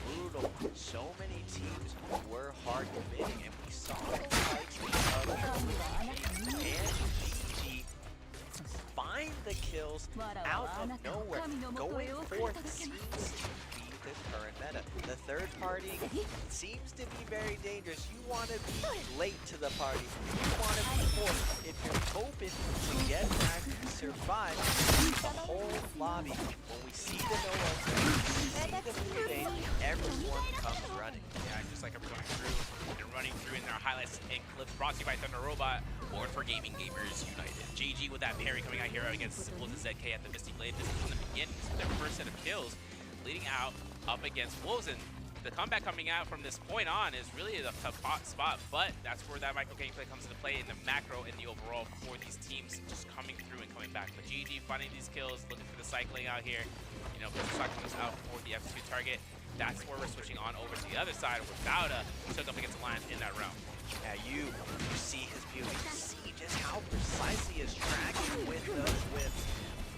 [SPEAKER 1] brutal. So many teams were hard committing, and we saw the likes of PUBG and GG find the kills out of nowhere. Going forth seems to be the current meta. The third party seems to be very dangerous. You want to be late to the party. You want to be forced. If you're hoping to get back and survive the whole lobby, when we see the no see the blue day, everyone comes running.
[SPEAKER 2] Yeah, just like everyone through and running through in their highlights and clips brought to you by Thunder Robot, born for gaming gamers united. GG with that parry coming out here against Wolves and ZK at the Misty Blade. This is from the beginning. This is their first set of kills, leading out up against Wolves. And the comeback coming out from this point on is really a tough spot, but that's where that micro gameplay comes into play in the macro and the overall for these teams just coming through and coming back. But GG finding these kills, looking for the cycling out here. You know, Pistol Shot comes out for the F2 target. That's where we're switching on over to the other side where Bauda took up against Alliance in that realm.
[SPEAKER 1] Yeah, you see his beauty. You see just how precisely he's tracking with those whips.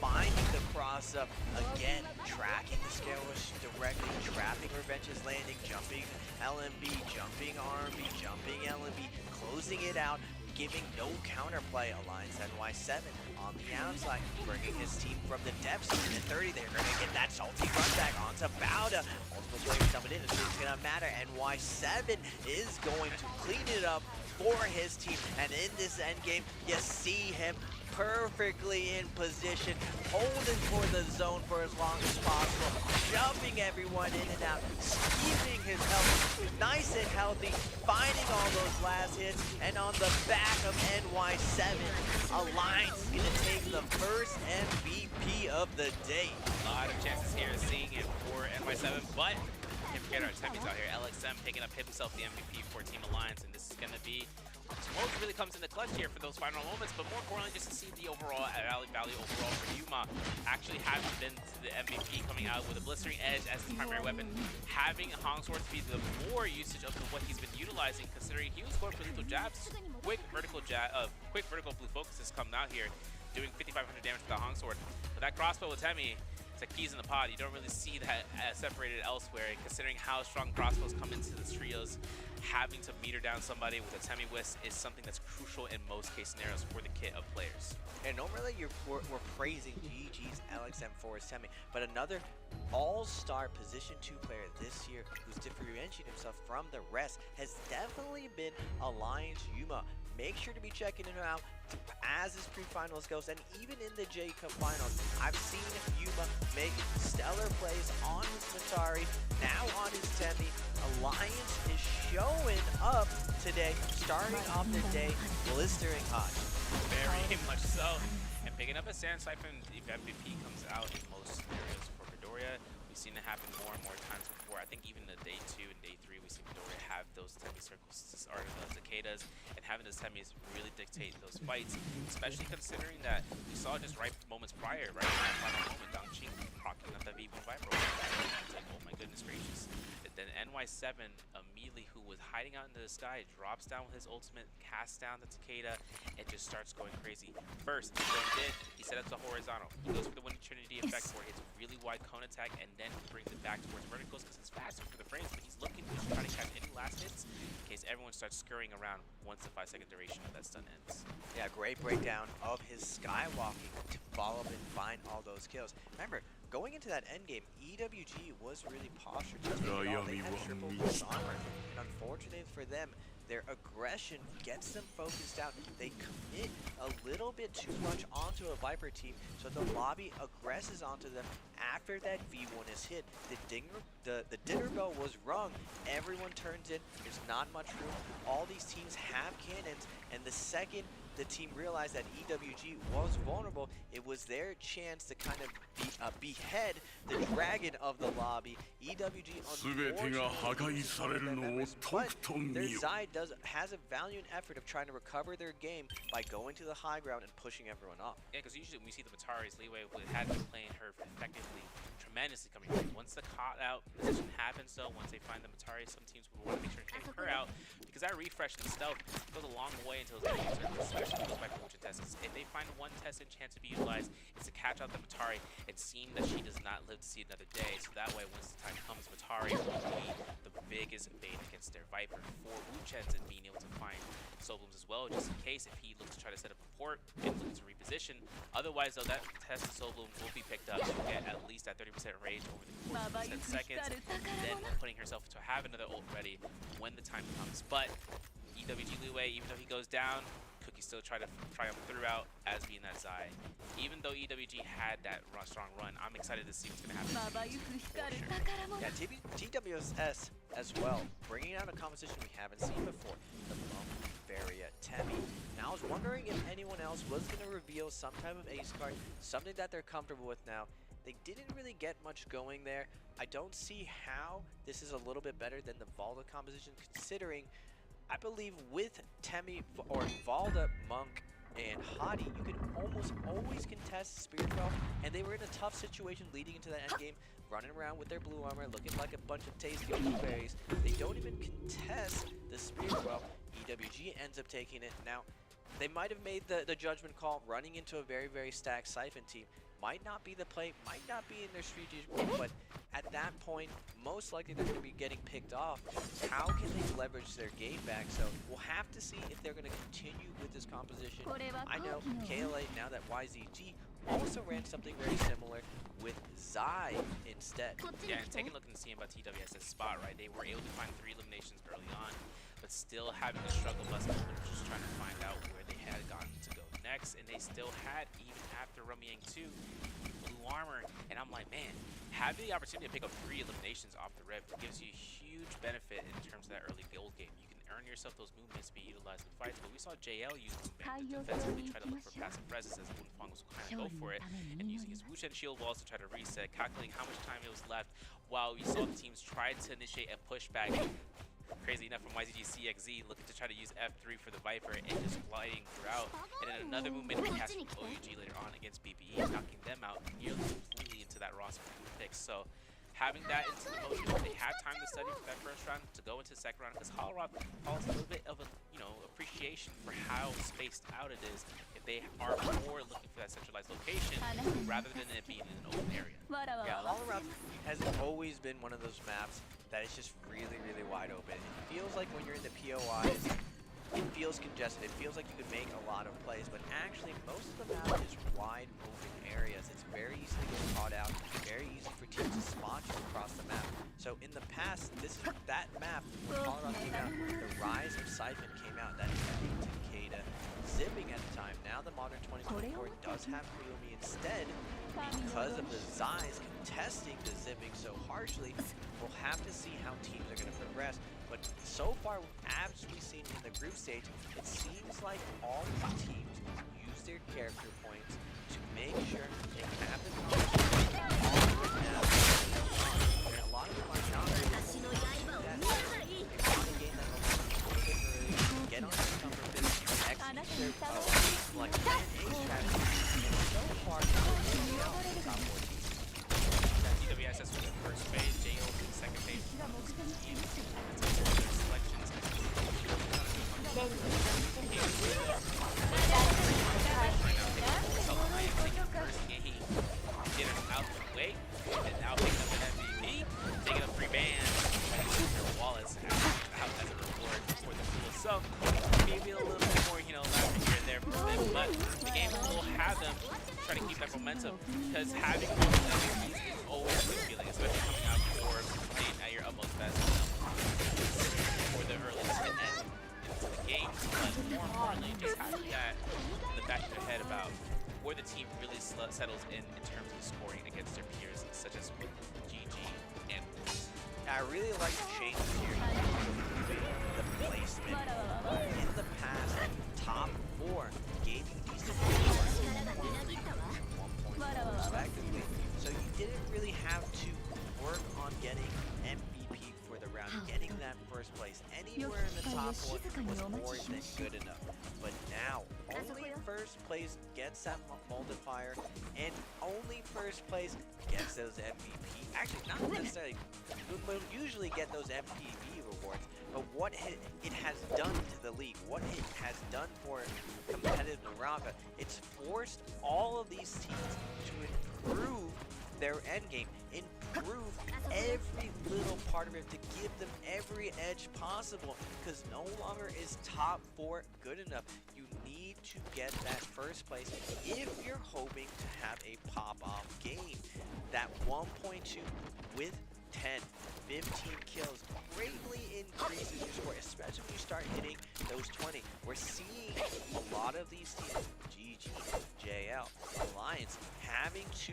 [SPEAKER 1] Finding the cross up again, tracking the skirmish directly, trapping Revenge's landing, jumping LMB, jumping RMB, jumping LMB, closing it out, giving no counterplay. Alliance NY7 on the outside, bringing his team from the depths. In 30, they're going to get that salty run back onto Bauda. Multiple players coming in, it's going to matter. NY7 is going to clean it up for his team, and in this endgame, you see him perfectly in position, holding for the zone for as long as possible, jumping everyone in and out, keeping his health nice and healthy, finding all those last hits, and on the back of NY7, Alliance is going to take the first MVP of the day.
[SPEAKER 2] A lot of chances here seeing it for NY7, but can't forget our Temmie's out here. LXM picking up himself the MVP for Team Alliance, and this is going to be Smoke really comes in the clutch here for those final moments, but more importantly, just to see the overall value overall for Yuma actually having been to the MVP, coming out with a blistering edge as his primary weapon, having Hong Sword to be the more usage of what he's been utilizing, considering he was going for lethal jabs. Quick vertical blue focus has come out here, doing 5,500 damage with the Hong Sword. But that crossbow with Temmie, it's like keys in the pod. You don't really see that separated elsewhere, considering how strong crossbows come into the trios. Having to meter down somebody with a Temmie Whisk is something that's crucial in most case scenarios for the kit of players.
[SPEAKER 1] And normally we're praising GG's LXM for his Temmie, but another all-star position 2 player this year who's differentiating himself from the rest has definitely been Alliance Yuma. Make sure to be checking him out as his pre-finals goes, and even in the J Cup finals, I've seen Yuma make stellar plays on his Matari, now on his Temmie. Alliance is showing up today, starting off the day blistering hot.
[SPEAKER 2] Very much so. And picking up a Sand Siphon, if MVP comes out in most scenarios for Midoriya, we've seen it happen more and more times before. I think even in the day 2 and day 3, we've seen Midoriya have those Temmie circles to start the cicadas, and having those Temmies really dictate those fights, especially considering that we saw just right moments prior, right in that final moment, Dongqing procking up that V1 Viper. It's like, oh my goodness gracious. And then NY7 immediately, who was hiding out into the sky, drops down with his ultimate, casts down the cicada, and just starts going crazy. First, what he did, he set up the horizontal. He goes for the Winning Trinity effect, where he hits a really wide cone attack, and then he brings it back towards verticals because it's faster for the frames, but he's looking to try to catch any last hits in case everyone starts scurrying around once the 5-second duration of that stun ends.
[SPEAKER 1] Yeah, great breakdown of his skywalking to follow up and find all those kills. Remember, going into that endgame, EWG was really postured to take it all. They had triple plus armor, and unfortunately for them, their aggression gets them focused out. They commit a little bit too much onto a Viper team, so the lobby aggresses onto them. After that V1 is hit, the dinner bell was rung. Everyone turns in. There's not much room. All these teams have cannons, and the second the team realized that EWG was vulnerable, it was their chance to kind of behead the dragon of the lobby. EWG unfortunately, but their Zai has a valiant effort of trying to recover their game by going to the high ground and pushing everyone off.
[SPEAKER 2] Yeah, because usually when we see the Matari's leeway, it had been playing her effectively, tremendously coming in. Once the caught out position happens, though, once they find the Matari, some teams will want to make sure to take her out because that refresh and stealth goes a long way until those enemies are especially those micro-motion tests. If they find one test and chance to be utilized, it's to catch out the Matari and seeing that she does not live to see another day. So that way, once the time comes, Matari will be the biggest bait against their Viper for Wuchens and being able to find Soblums as well, just in case if he looks to try to set up a port and looks to reposition. Otherwise, though, that test of Soblum will be picked up to get at least that 30% range over the course of 10 seconds, then putting herself to have another ult ready when the time comes. But EWG Liwei, even though he goes down, Cookie still try to triumph throughout as being that Zai. Even though EWG had that strong run, I'm excited to see what's going to happen. For sure.
[SPEAKER 1] Yeah, TWS as well, bringing out a composition we haven't seen before. The Monk, Varia, Temi. Now I was wondering if anyone else was going to reveal some type of ace card, something that they're comfortable with now. They didn't really get much going there. I don't see how this is a little bit better than the Valda composition, considering I believe with Temi or Valda, Monk, and Hadi, you can almost always contest Spirit Well, and they were in a tough situation leading into that endgame, running around with their blue armor, looking like a bunch of tasty blueberries. They don't even contest the Spirit Well. EWG ends up taking it. Now, they might have made the judgment call running into a very, very stacked Siphon team. Might not be the play, might not be in their strategic move, but at that point, most likely they're going to be getting picked off. How can they leverage their game back? So we'll have to see if they're going to continue with this composition. I know KLA, now that YZG, also ran something very similar with Zai instead.
[SPEAKER 2] Yeah, and taking a look and seeing about TWS's spot, right? They were able to find 3 eliminations early on, but still having a struggle bus, just trying to find out where they had gotten to go next, and they still had, even after Rummying 2, blue armor, and I'm like, man, having the opportunity to pick up 3 eliminations off the rip gives you a huge benefit in terms of that early gold game. You can earn yourself those movements to be utilized in fights, but we saw JL use movement to defensively try to look for passive reses as Wunfang was kind of go for it, and using his Wuchen shield walls to try to reset, calculating how much time it was left, while we saw the teams try to initiate a pushback. Crazy enough from YZG CXZ looking to try to use F3 for the Viper and just gliding throughout. And then another movement cast from OUG later on against BPE, knocking them out nearly completely into that roster pick. So having that into the motion, they had time to study for that first round to go into the second round, because Holorock calls a little bit of a appreciation for how spaced out it is if they are more looking for that centralized location rather than it being in an open area.
[SPEAKER 1] Yeah, Holorock has always been one of those maps that is just really, really wide open. It feels like when you're in the POIs, it feels congested. It feels like you could make a lot of plays, but actually most of the map is wide open areas. It's very easy to get caught out, very easy for teams to spot you across the map. So in the past, that map, when Colorado came out, the rise of Siphon came out, that heavy Takeda zipping at the time. Now the modern 2024 does have Kurumi instead, because of the Zais contesting the zipping so harshly. We'll have to see how teams are going to progress. But so far, as we've seen in the group stage, it seems like all of the teams use their character points to make sure they have the competition all the way down. And a lot of them are not able to do that. They want to gain that momentum a little bit early, get on the comfort bit, execute their like plan A strategy. And so far, they're really out in the top 14.
[SPEAKER 2] TWSS for the first phase, JO for the second phase. Get him out the way, and now picking up an MVP, taking up 3 bands, and Wallace out as a reward for the pool. So maybe a little bit more, laughing here and there for them, but the game will have them try to keep that momentum, because having MVPs is always a good feeling, especially coming out before playing at your utmost best for the earliest to end into the game. But more importantly, just having that in the back of your head about where the team really settles in terms of scoring against their peers, such as with GG and Wolves.
[SPEAKER 1] I really like the changes here. The placement. In the past, top 4 gave you decent points, 1 point respectively. So you didn't really have to work on getting MVP for the round, getting that first place. Anywhere in the top 4 was more than good enough. But Now, only first place gets that multiplier, and only first place gets those MVP. Actually, not necessarily. We'll usually get those MVP rewards, but what it has done to the league, what it has done for competitive Naraka, it's forced all of these teams to improve their endgame, improve every little part of it to give them every edge possible, because no longer is top 4 good enough. You need to get that first place if you're hoping to have a pop-off game. That 1.2 with 10, 15 kills greatly increases your score, especially when you start hitting those 20. We're seeing a lot of these teams, GG, JL, Alliance, having to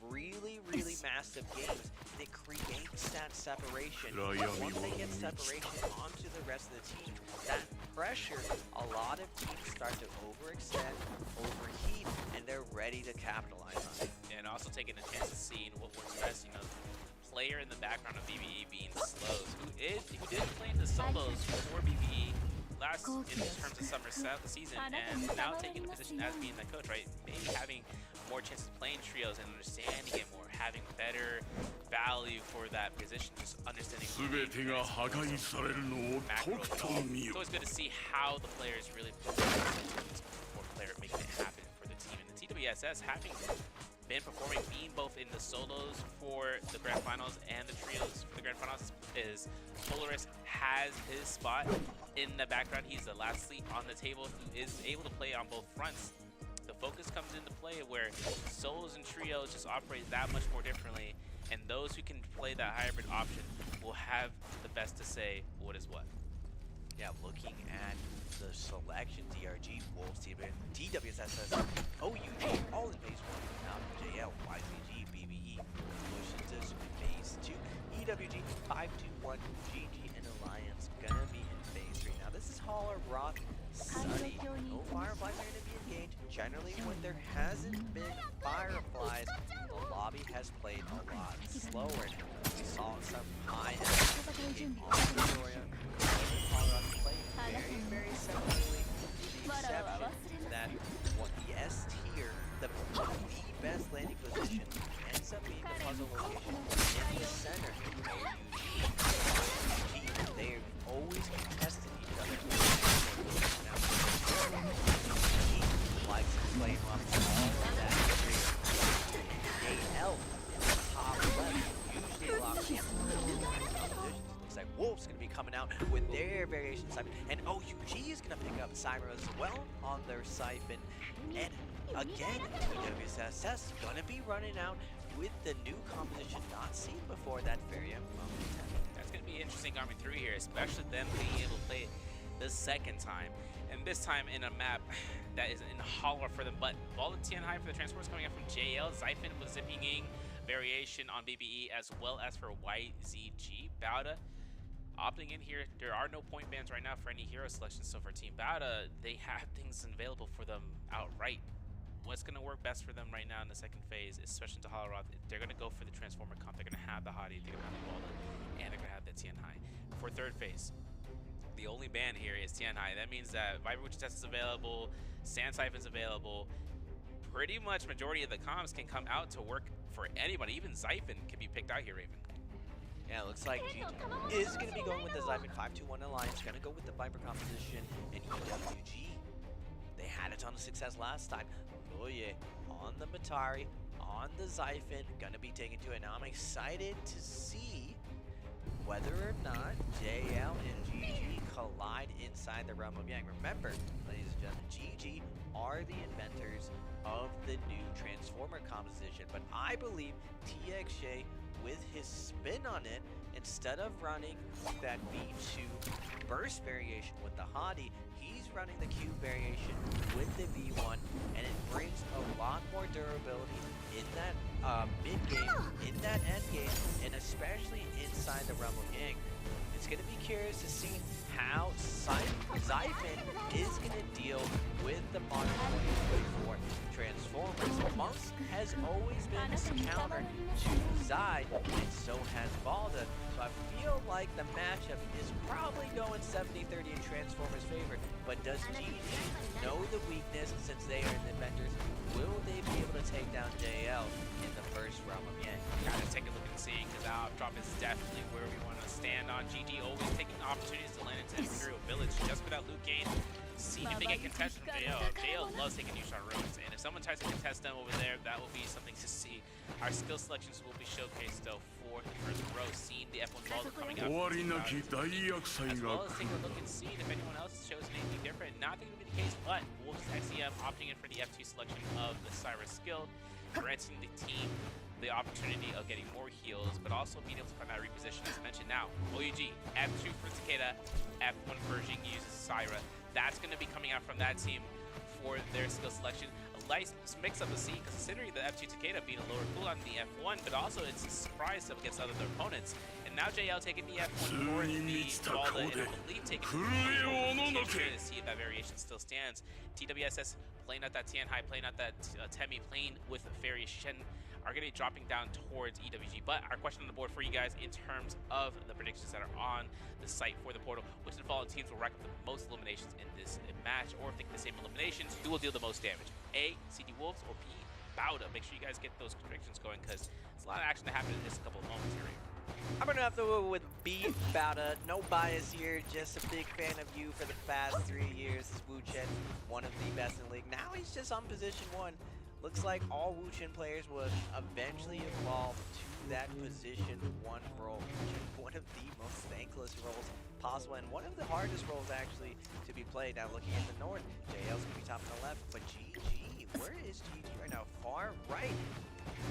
[SPEAKER 1] really massive games, and it creates that separation. Once they get separation onto the rest of the team, that pressure, a lot of teams start to overextend, overheat, and they're ready to capitalize on it.
[SPEAKER 2] And also taking a chance to see what works best, you know, player in the background of BBE being Slows, who did play in the solos for BBE last in terms of summer season, and now taking a position as being the coach, right? Maybe having more chances playing trios and understanding it more, having better value for that position, just understanding macro. It's always good to see how the players really put for player making it happen for the team. And the TWSS having been performing, being both in the solos for the grand finals and the trios for the grand finals, is Polaris has his spot in the background. He's the last seat on the table who is able to play on both fronts. The focus comes into play where solos and trios just operate that much more differently, and those who can play that hybrid option will have the best to say what is what.
[SPEAKER 1] Yeah, looking at the selection, DRG, Wolves, TWSS, OUG, all in phase 1. Now, JL, YCG, BBE, Solutions in phase 2. EWG, 521, GG, and Alliance gonna be in phase 3. Now, this is Holler, Rock, Sunny. No Fireflies are gonna be engaged. Generally, when there hasn't been Fireflies, the lobby has played a lot slower. We saw some high in Victoria. Very similarly, with the exception that what the S tier, the best landing position, ends up being the puzzle location in the center. They've always contested each other. Now, he likes to play off all of that tree. AL in the top left usually locks in competitions. Looks like Wolf's going to be coming out with their variation Siphon, and OUG is going to pick up Cyber as well on their Siphon. And again, TWSS going to be running out with the new composition not seen before, that Feria from
[SPEAKER 2] That's going to be interesting coming through here, especially them being able to play it the second time, and this time in a map that is in Holler for them. But Volunteer High for the transports coming up from JL. Zyphon was zipping in variation on BBE as well as for YZG. Bauda opting in here. There are no point bans right now for any hero selections, so for Team Bauda, they have things available for them outright. What's going to work best for them right now in the second phase, especially into Holoroth, they're going to go for the Transformer comp. They're going to have the Hottie, they're going to have the Balda, and they're going to have the Tian High. For third phase, the only ban here is Tian High. That means that Viper Witch Test is available, Sand Siphon's available. Pretty much majority of the comps can come out to work for anybody. Even Zyphon can be picked out here, Raven.
[SPEAKER 1] Yeah, it looks like GG is going to be going with the Zyphon 521 Alliance, going to go with the Viper composition, and EWG. They had a ton of success last time. Loye on the Matari, on the Zyphon, going to be taken to it. Now I'm excited to see whether or not JL and GG collide inside the realm of Yang. Remember, ladies and gentlemen, GG are the inventors of the new Transformer composition, but I believe TXJ, with his spin on it, instead of running that V2 burst variation with the Hottie, he's running the Cube variation with the V1, and it brings a lot more durability in that mid-game, in that end-game, and especially inside the realm of Yang. It's going to be curious to see how Zyphon is going to deal with the modern 2024 Transformers. Monks has always been a counter to Zai, and so has Balda. So I feel like the matchup is probably going 70-30 in Transformers' favor. But does GG know the weakness since they are the inventors? Will they be able to take down JL in the first realm of Yen?
[SPEAKER 2] Gotta take a look and see, because Outdrop is definitely where we want to stand on. GG always taking opportunities to land into Imperial Village just for that loot gain. See if they get contested from JL. JL loves taking U-Shot ruins, and if someone tries to contest them over there, that will be something to see. Our skill selections will be showcased though for the first row, seeing the F1 Balda coming out.
[SPEAKER 3] 終わりなき大厄災
[SPEAKER 2] As
[SPEAKER 3] が
[SPEAKER 2] well as taking a look and seeing if anyone else shows anything different. Not going to be the case, but Wolves XEM opting in for the F2 selection of the Cyrus skill, granting the team the opportunity of getting more heals, but also being able to find that reposition as mentioned now. OUG, F2 for Takeda, F1 for Jing uses Syra. That's going to be coming out from that team for their skill selection. A nice mix up to see, considering the F2 Takeda being a lower cooldown than the F1, but also it's a surprise up against other opponents. And now JL taking the F1 for the Balda, and I believe taking the to see if that variation still stands. TWSS playing out that Tianhai, playing out that Temi, playing with Fairy Shen are going to be dropping down towards EWG. But our question on the board for you guys in terms of the predictions that are on the site for the portal, which of the following teams will rack up the most eliminations in this match, or if they get the same eliminations, who will deal the most damage? A, CD Wolves, or B, Bauda? Make sure you guys get those predictions going, because there's a lot of action to happen in just a couple of moments here.
[SPEAKER 1] I'm gonna have to go with B, Bauda. No bias here, just a big fan of you for the past 3 years. This Wu Chen, one of the best in the league. Now he's just on position 1. Looks like all Wu Chen players would eventually evolve to that position 1 role, which is one of the most thankless roles possible, and one of the hardest roles actually to be played. Now looking at the north, JL's gonna be top on the left, but GG, where is GG right now? Far right.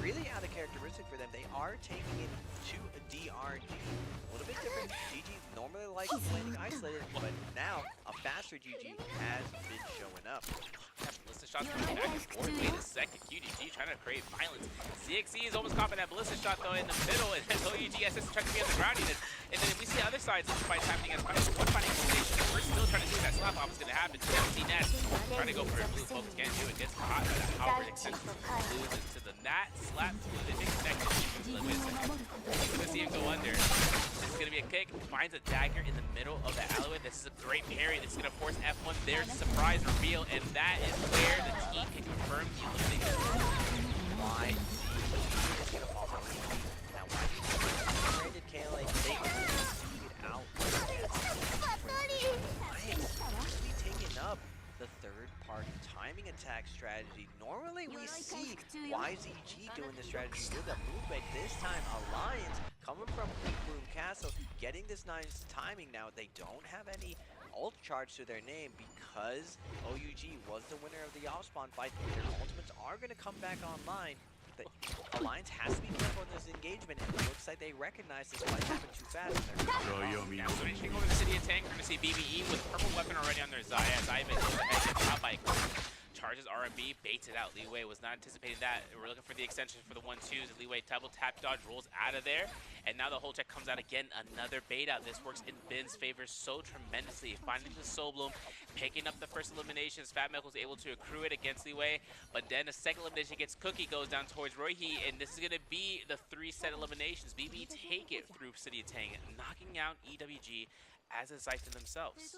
[SPEAKER 1] Really out of characteristic for them. They are taking it to a DRG. A little bit different. GG normally likes playing isolated, but now a faster GG has been showing up.
[SPEAKER 2] Ballista shots coming back and forth. Wait a second. QDG trying to create violence. ZXC is almost caught by that Ballista shot though in the middle, and then OUGSS is trying to be on the ground unit. And then we see other sides of the fight happening as one fighting station. We're still trying to see if that slap off is going to happen. See Nat trying to go for a blue. Focus can't do it. Gets caught by the Howard extension. Loses to the Nat. Slap to the big connected. Wait a second. We're going to see him go under. This is going to be a kick. Finds a dagger in the middle of the alleyway. This is a great parry. This is going to force F1 their surprise reveal, and that is where the team can confirm the elimination.
[SPEAKER 1] Why? It's gonna fall from now. Why? Branded KLA, they feed out. Really taking up the third-party timing attack strategy. Normally we see YZG doing the strategy with a movement. This time Alliance coming from Bloom Castle, getting this nice timing. Now they don't have any ult charge to their name because OUG was the winner of the off-spawn fight. Their ultimates are going to come back online. The Alliance has to be careful in this engagement, and it looks like they recognize this fight happened too fast.
[SPEAKER 2] Now switching over to the City of Tank, we're going to see BBE with purple weapon already on their Zaya. Zaya is out by charges RB, baits it out. Leeway was not anticipating that. We're looking for the extension for the 1-2s. Leeway double tap dodge rolls out of there. And now the whole check comes out again. Another bait out. This works in Bin's favor so tremendously. Finding the Soul Bloom, picking up the first eliminations. Fat Milk was able to accrue it against Leeway. But then a second elimination gets Cookie, goes down towards Royhe. And this is going to be the 3-set eliminations. BB take it through City of Tang, knocking out EWG as a Zyphin themselves.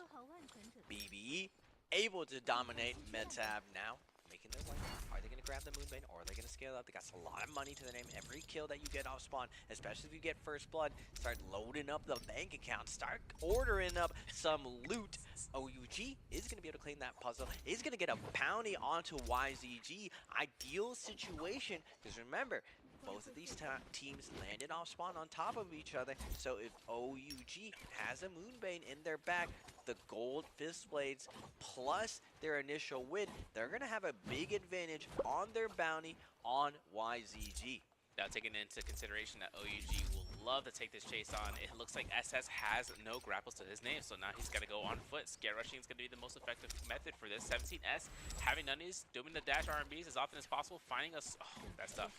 [SPEAKER 1] BBE able to dominate Metab now, making their way. Are they going to grab the Moonbane, or are they going to scale up? They got a lot of money to their name. Every kill that you get off spawn, especially if you get first blood, start loading up the bank account, start ordering up some loot. OUG is going to be able to clean that puzzle, is going to get a bounty onto YZG. Ideal situation, because remember, both of these teams landed off spawn on top of each other, so if OUG has a Moonbane in their back, the gold fist blades plus their initial win, they're going to have a big advantage on their bounty on YZG.
[SPEAKER 2] Now, taking into consideration that OUG will love to take this chase on, it looks like SS has no grapples to his name, so now he's got to go on foot. Scare rushing is going to be the most effective method for this. 17S having none of these, doing the dash RMBs as often as possible, finding us. Oh, that's tough.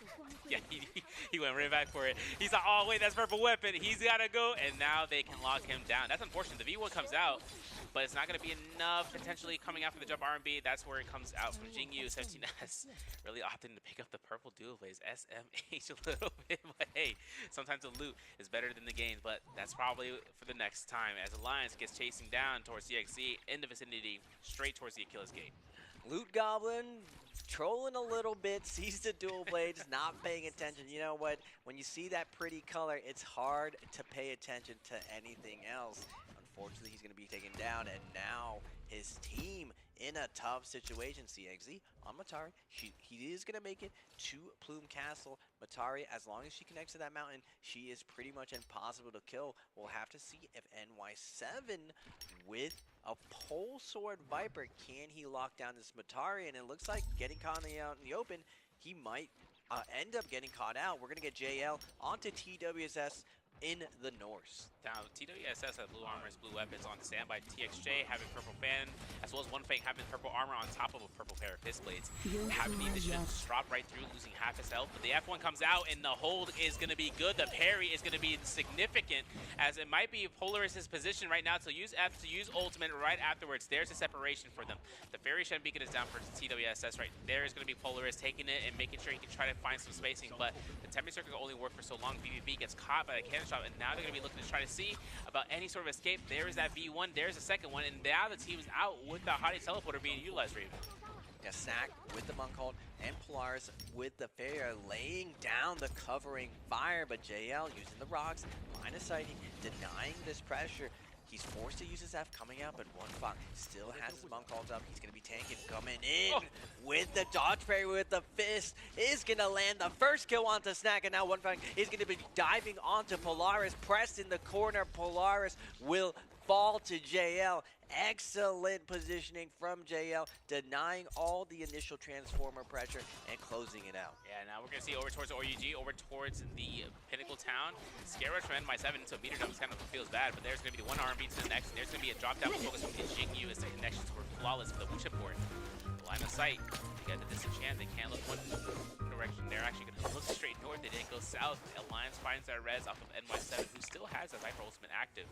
[SPEAKER 2] Yeah, he went right back for it. He's like, oh, wait, that's purple weapon. He's got to go, and now they can lock him down. That's unfortunate. The V1 comes out, but it's not going to be enough potentially coming after the jump RMB. That's where it comes out from Jingyu. 17S really opting to pick up the purple dual blaze. SMH a little bit, but hey, sometimes the loot is better than the gains, but that's probably for the next time as Alliance gets chasing down towards CXC in the vicinity, straight towards the Achilles gate.
[SPEAKER 1] Loot Goblin trolling a little bit, sees the dual blades, not paying attention. You know what? When you see that pretty color, it's hard to pay attention to anything else. Unfortunately, he's going to be taken down, and now his team in a tough situation. CXZ on Matari. He is going to make it to Plume Castle. Matari, as long as she connects to that mountain, she is pretty much impossible to kill. We'll have to see if NY7 with a Pole Sword Viper, can he lock down this Matari? And it looks like getting caught out in the open, he might end up getting caught out. We're going to get JL onto TWSS in the Norse.
[SPEAKER 2] Now, TWSS has blue armors, blue weapons on standby. TXJ having purple fan, as well as One Fang having purple armor on top of a purple pair of fist blades. Having the initiative drop right through, losing half his health. But the F1 comes out, and the hold is going to be good. The parry is going to be significant, as it might be Polaris's position right now to use F, to use ultimate right afterwards. There's a separation for them. The Fairy Shen Beacon is down for TWSS right there. Is going to be Polaris taking it and making sure he can try to find some spacing. But the temporary circle can only work for so long. BBB gets caught by the cannon shot, and now they're going to be looking to try to see about any sort of escape. There's that V1, there's a second one, and now the team is out with the Hottie Teleporter being utilized, Raven.
[SPEAKER 1] Yeah, Snack with the Monk Hold and Polaris with the Fair laying down the covering fire, but JL using the rocks, line of sighting, denying this pressure. He's forced to use his F coming out, but One Fang still has his Monk Holds up. He's going to be tanking, coming in with the dodge parry with the fist. Is going to land the first kill onto Snack, and now One Fang is going to be diving onto Polaris. Pressed in the corner, Polaris will fall to JL. Excellent positioning from JL, denying all the initial transformer pressure and closing it out.
[SPEAKER 2] Yeah, now we're going to see over towards OUG, over towards the Pinnacle Town. Scare Rush from NY7 into a meter dump kind of feels bad, but there's going to be the one RMB to the next, and there's going to be a drop down focus from Jingyu as the connections were flawless for the Wuxia port. Line of sight, they got the disenchant, they can't look one direction. They're actually going to look straight north, they didn't go south. Alliance finds their res off of NY7, who still has a Viper ultimate active.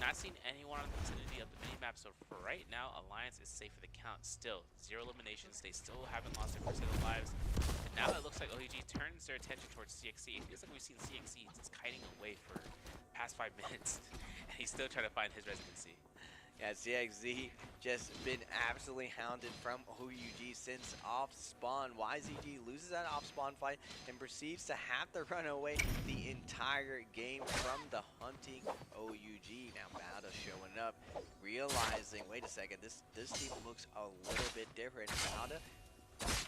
[SPEAKER 2] Not seeing anyone on the vicinity of the minimap, so for right now, Alliance is safe for the count. Still, 0 eliminations. They still haven't lost their first set of lives. And now it looks like OUG turns their attention towards CXC. It feels like we've seen CXC just kiting away for the past 5 minutes, and he's still trying to find his residency.
[SPEAKER 1] Yeah, CXZ just been absolutely hounded from OUG since off spawn. YZG loses that off spawn fight and proceeds to have to run away the entire game from the hunting OUG. Now Bada showing up, realizing, wait a second, this team looks a little bit different. Bada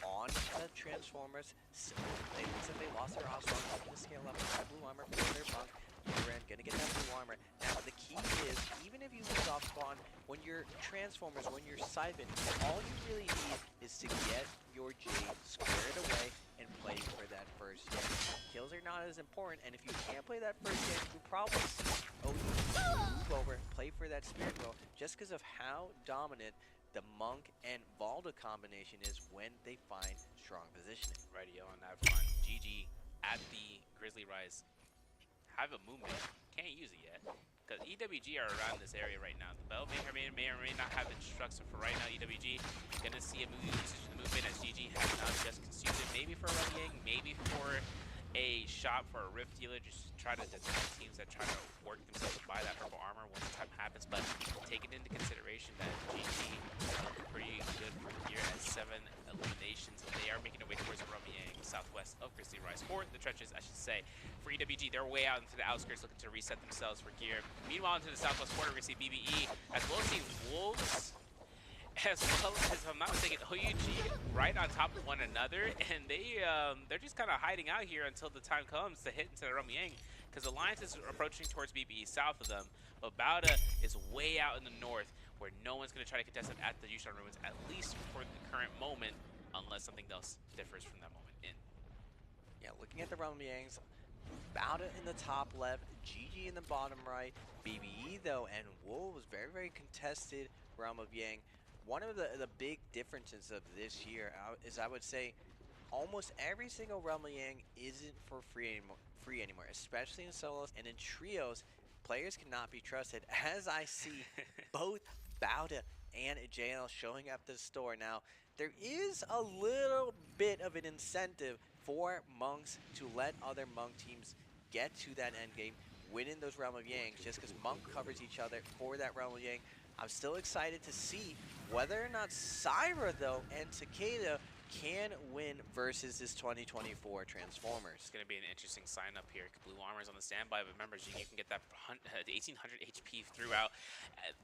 [SPEAKER 1] on the Transformers, so they looks like they lost their off spawn, going to scale up with that blue armor for their bunk. You're gonna get that blue armor. Now the key is, even if you lose off spawn, when you're Transformers, when you're Siphon, all you really need is to get your J squared away and play for that first gen. Kills are not as important, and if you can't play that first gen, you probably move over, play for that Spirit Girl, just because of how dominant the Monk and Valda combination is when they find strong positioning.
[SPEAKER 2] Radio on that front. GG at the Grizzly Rise. Have a movement. Can't use it yet, because EWG are around this area right now. The Bell may or may not have instructions for right now. EWG gonna see a usage of the movement as GG has not just consumed it. Maybe for a Running, maybe for a shot for a Rift Dealer, just try to deny teams that try to work themselves to buy that purple armor when the time happens. But taking into consideration that GG are pretty good for here at 7 eliminations, they are making their way towards Rummyang, southwest of Grizzly Rise, or the trenches, I should say. For EWG, they're way out into the outskirts looking to reset themselves for gear. Meanwhile, into the southwest corner, we're going to see BBE, as well as the Wolves, as well as, if I'm not mistaken, OUG right on top of one another, and they're just kind of hiding out here until the time comes to hit into the Rummyang, because Alliance is approaching towards BBE south of them, but Bauda is way out in the north, where no one's going to try to contest it at the Yushan Ruins, at least for the current moment, unless something else differs from that moment in.
[SPEAKER 1] Yeah, looking at the Realm Yangs, Bowda in the top left, GG in the bottom right, BBE though, and Wolves, very, very contested Realm of Yang. One of the big differences of this year is, I would say, almost every single Realm of Yang isn't for free anymore, especially in solos and in trios. Players cannot be trusted, as I see both Bowda and JL showing up to the store. Now, there is a little bit of an incentive for Monks to let other Monk teams get to that end game, winning those Realm of Yangs, just because Monk covers each other for that Realm of Yang. I'm still excited to see whether or not Syra, though, and Takeda can win versus this 2024 Transformers.
[SPEAKER 2] It's going to be an interesting sign up here. Blue Armor's on the standby, but remember, you can get that 1800 HP throughout.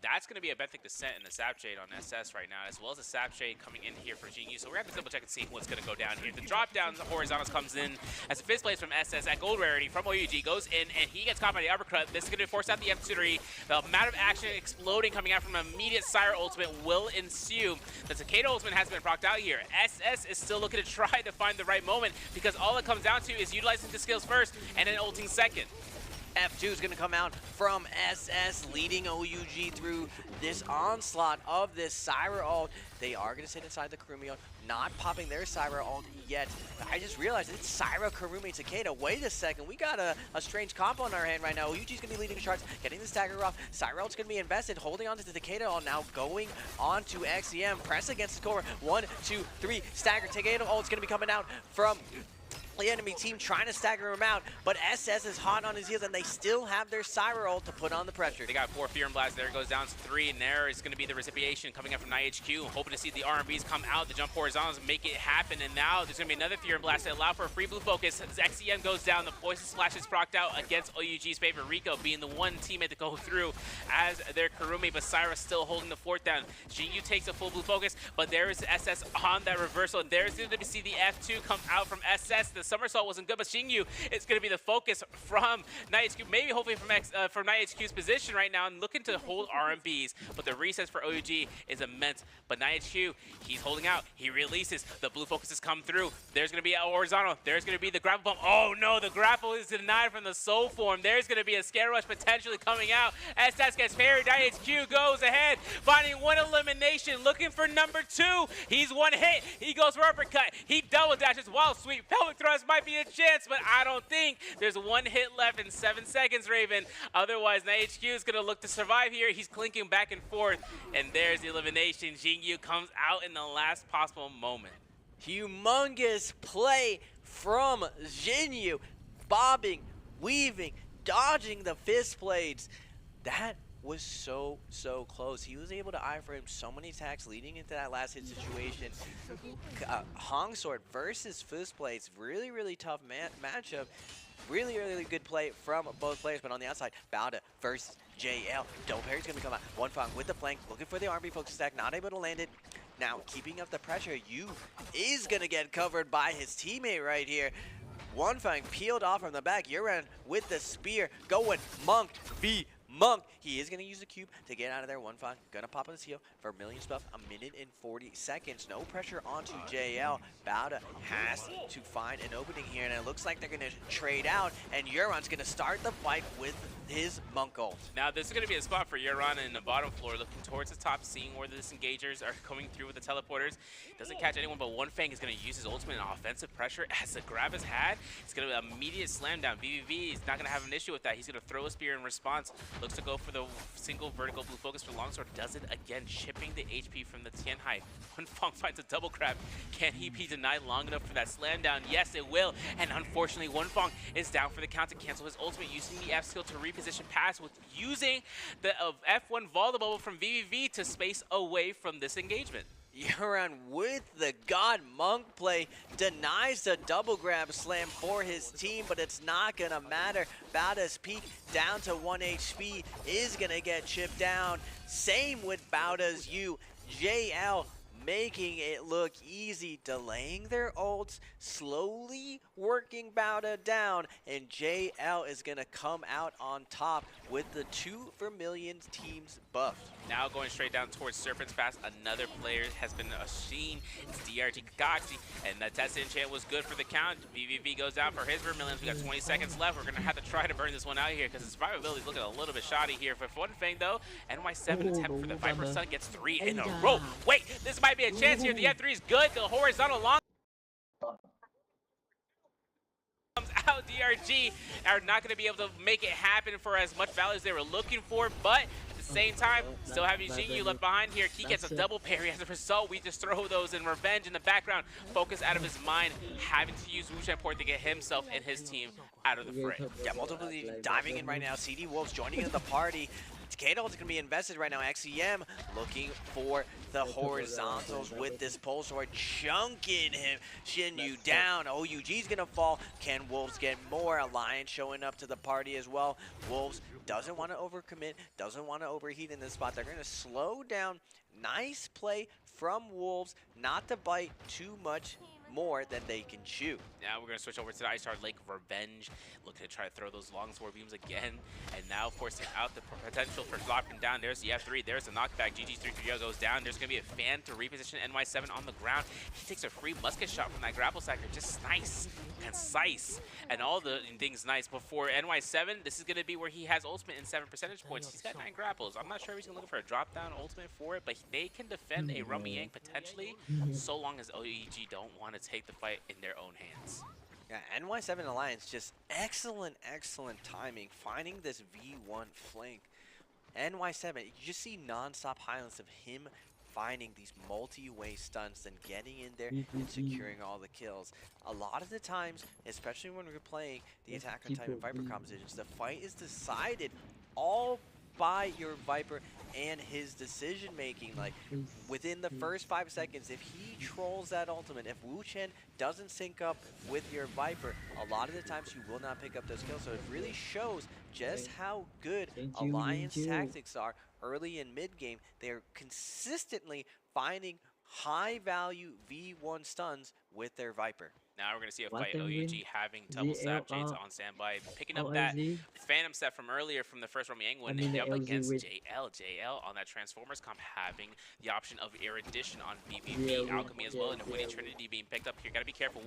[SPEAKER 2] That's going to be a Benthic Descent in the Sap Shade on SS right now, as well as a Sap Shade coming in here for GU. So we're going to have to double check and see what's going to go down here. The drop down horizontals comes in as the fifth place from SS at gold rarity from OUG goes in, and he gets caught by the uppercut. This is going to force out the F3. The amount of action exploding coming out from an immediate Sire ultimate will ensue. The Takeda ultimate has been procced out here. SS is still looking to try to find the right moment, because all it comes down to is utilizing the skills first and then ulting second.
[SPEAKER 1] F2 is going to come out from SS, leading OUG through this onslaught of this Syra ult. They are going to sit inside the Karumi ult, not popping their Syra ult yet. I just realized it's Syra, Karumi, Takeda. Wait a second, we got a strange combo in our hand right now. OUG's going to be leading the charts, getting the stagger off. Syra ult's going to be invested, holding on to the Takeda ult, now going on to XEM. Press against the core, 1, 2, 3, stagger. Takeda ult's going to be coming out from the enemy team, trying to stagger him out, but SS is hot on his heels, and they still have their Syra ult to put on the pressure.
[SPEAKER 2] They got 4 Fear and Blast. There it goes down to 3, and there is going to be the reciprocation coming up from IHQ. Hoping to see the RMBs come out, the jump horizontals, and make it happen. And now there's going to be another Fear and Blast to allow for a free blue focus. As XEM goes down, the Poison Splash is procced out against OUG's favorite, Rico being the one teammate to go through as their Karumi, but Syra still holding the fort down. GU takes a full blue focus, but there is SS on that reversal. There's going to see the F2 come out from SS. The somersault wasn't good, but Xingyu is going to be the focus from NightHQ, maybe hopefully from NightHQ's position right now, and looking to hold RMBs. But the resets for OUG is immense. But NightHQ, he's holding out. He releases. The blue focuses come through. There's going to be a horizontal. There's going to be the grapple bump. Oh no, the grapple is denied from the soul form. There's going to be a scare rush potentially coming out. SS gets parried. NightHQ goes ahead, finding one elimination, looking for number 2. He's one hit. He goes for uppercut. He double dashes. Wild sweep. Pelvic thrust might be a chance, but I don't think there's one hit left in 7 seconds, Raven. Otherwise, NightHQ is going to look to survive here. He's clinking back and forth, and there's the elimination. Xingyu comes out in the last possible moment.
[SPEAKER 1] Humongous play from Xingyu, bobbing, weaving, dodging the fist blades. That was so close. He was able to eye frame so many attacks leading into that last hit situation. Hong Sword versus fist blades, really tough matchup. Really good play from both players, but on the outside, Bowda versus JL. Double parry's gonna come out. One Fang with the flank, looking for the RB focus stack, not able to land it. Now, keeping up the pressure, Yu is gonna get covered by his teammate right here. One Fang peeled off from the back. Yuran with the spear, going Monk v Monk. He is going to use the cube to get out of there. One Fang going to pop on his heel for millions buff. 1 minute and 40 seconds. No pressure onto JL. Bowda has to find an opening here, and it looks like they're going to trade out, and Euron's going to start the fight with his Monk ult.
[SPEAKER 2] Now, this is going to be a spot for Euron in the bottom floor, looking towards the top, seeing where the disengagers are coming through with the teleporters. Doesn't catch anyone, but One Fang is going to use his ultimate in offensive pressure. As the grab is had, it's going to be an immediate slam down. VVV is not going to have an issue with that. He's going to throw a spear in response. Looks to go for the single vertical blue focus for Longsword. Does it again, chipping the HP from the Tianhai. One Fang finds a double grab. Can he be denied long enough for that slam down? Yes, it will. And unfortunately, One Fang is down for the count to cancel his ultimate, using the F skill to reposition pass with using the F1 Volley Bubble from VVV to space away from this engagement.
[SPEAKER 1] Euron with the God Monk play denies the double grab slam for his team, but it's not gonna matter. Bowda's peak down to 1 HP is gonna get chipped down. Same with Bowda's U. JL making it look easy, delaying their ults, slowly working Bowda down, and JL is going to come out on top with the 2 Vermilion teams buffed.
[SPEAKER 2] Now going straight down towards Serpent's Pass, another player has been seen. It's DRG Kakashi, and the test enchant was good for the count. VVV goes out for his Vermilions. We got 20 seconds left. We're going to have to try to burn this one out here because the survivability is looking a little bit shoddy here. For one thing though, NY7 attempt for the Viper Sun gets 3 in a row. Wait, this might be a chance here. The F3 is good. The horizontal long comes out. DRG are not going to be able to make it happen for as much value as they were looking for, but same time, still having Xingyu left behind here. He gets a double parry. As a result, we just throw those in revenge in the background. Focus out of his mind, having to use Wu Port to get himself and his team out of the fray.
[SPEAKER 1] Yeah, multiple diving in right now. CD Wolves joining in the party. Takeda is going to be invested right now. XEM looking for the horizontals with this pulse sword, chunking him. Xingyu down. OUG's going to fall. Can Wolves get more? Alliance showing up to the party as well. Wolves doesn't want to overcommit, doesn't want to overheat in this spot. They're going to slow down. Nice play from Wolves not to bite too much more than they can chew.
[SPEAKER 2] Now we're going to switch over to the Ice Shard Lake Revenge, looking to try to throw those long sword beams again, and now forcing out the potential for dropping down. There's the F3, there's the knockback. GG3 goes down. There's going to be a fan to reposition NY7 on the ground. He takes a free musket shot from that grapple stacker. Just nice, concise, and all the things nice. Before NY7, this is going to be where he has ultimate in 7 percentage points. He's got 9 grapples. I'm not sure if he's going to look for a drop down ultimate for it, but they can defend a Rummy Yang potentially, so long as OEG don't want to take the fight in their own hands.
[SPEAKER 1] Yeah, NY7 Alliance, just excellent timing, finding this V1 flank. NY7, you just see non-stop highlights of him finding these multi-way stunts and getting in there and securing all the kills. A lot of the times, especially when we're playing the Attack on Titan Viper compositions, the fight is decided all by your Viper and his decision making. Like within the first 5 seconds, if he trolls that ultimate, if Wu Chen doesn't sync up with your Viper, a lot of the times you will not pick up those kills. So it really shows just how good Alliance tactics are early and mid game. They're consistently finding high value V1 stuns with their Viper.
[SPEAKER 2] Now we're going to see a fight. OUG having double sap Jades on standby, picking up that Phantom set from earlier from the first Rummy Yang win, up against JL. JL on that Transformers comp having the option of Erudition on BBB, Alchemy as well, and a Winnie Trinity being picked up here. Got to be careful.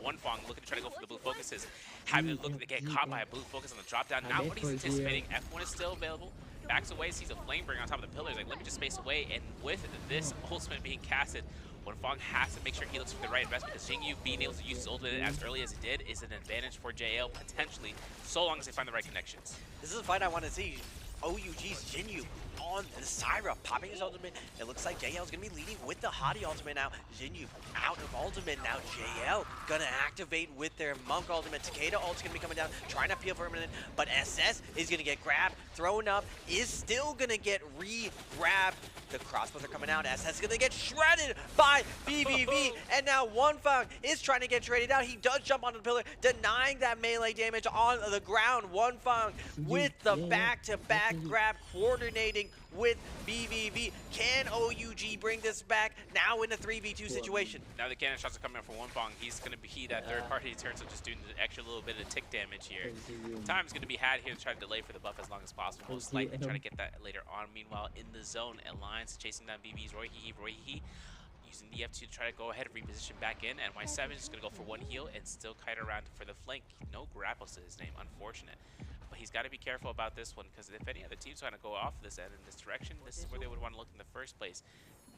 [SPEAKER 2] One Fong looking to try to go for the blue focuses, having to look to get caught by a blue focus on the drop down. Not what he's anticipating. F1 is still available. Backs away, sees a Flamebringer on top of the pillars. Like, let me just space away. And with this ultimate being casted, One Fong has to make sure he looks for the right investment, because Xingyu being able to use his ultimate as early as he did is an advantage for JL potentially, so long as they find the right connections.
[SPEAKER 1] This is a fight I want to see. OUG's Xingyu on the Syra, popping his ultimate. It looks like JL is going to be leading with the Hottie ultimate now. Xingyu out of ultimate. Now JL going to activate with their Monk ultimate. Takeda ult's going to be coming down, trying to peel for a minute, but SS is going to get grabbed, thrown up, is still going to get re-grabbed. The crossbows are coming out. SS is going to get shredded by BBV, and now One Fong is trying to get traded out. He does jump onto the pillar, denying that melee damage on the ground. One Fong with the back-to-back grab, coordinating with BBV. Can OUG bring this back now in a 3v2 situation?
[SPEAKER 2] Now the cannon shots are coming up for One Fong. He's going to be that third party in terms of just doing the extra little bit of tick damage here. Time's going to be had here to try to delay for the buff as long as possible. Most likely try to get that later on. Meanwhile, in the zone, Alliance chasing down BB's Royhe. Using the F2 to try to go ahead and reposition back in. And Y7 is going to go for one heal and still kite around for the flank. No grapples to his name, unfortunate. But he's got to be careful about this one, because if any other team's trying to go off this end in this direction, this is where they would want to look in the first place.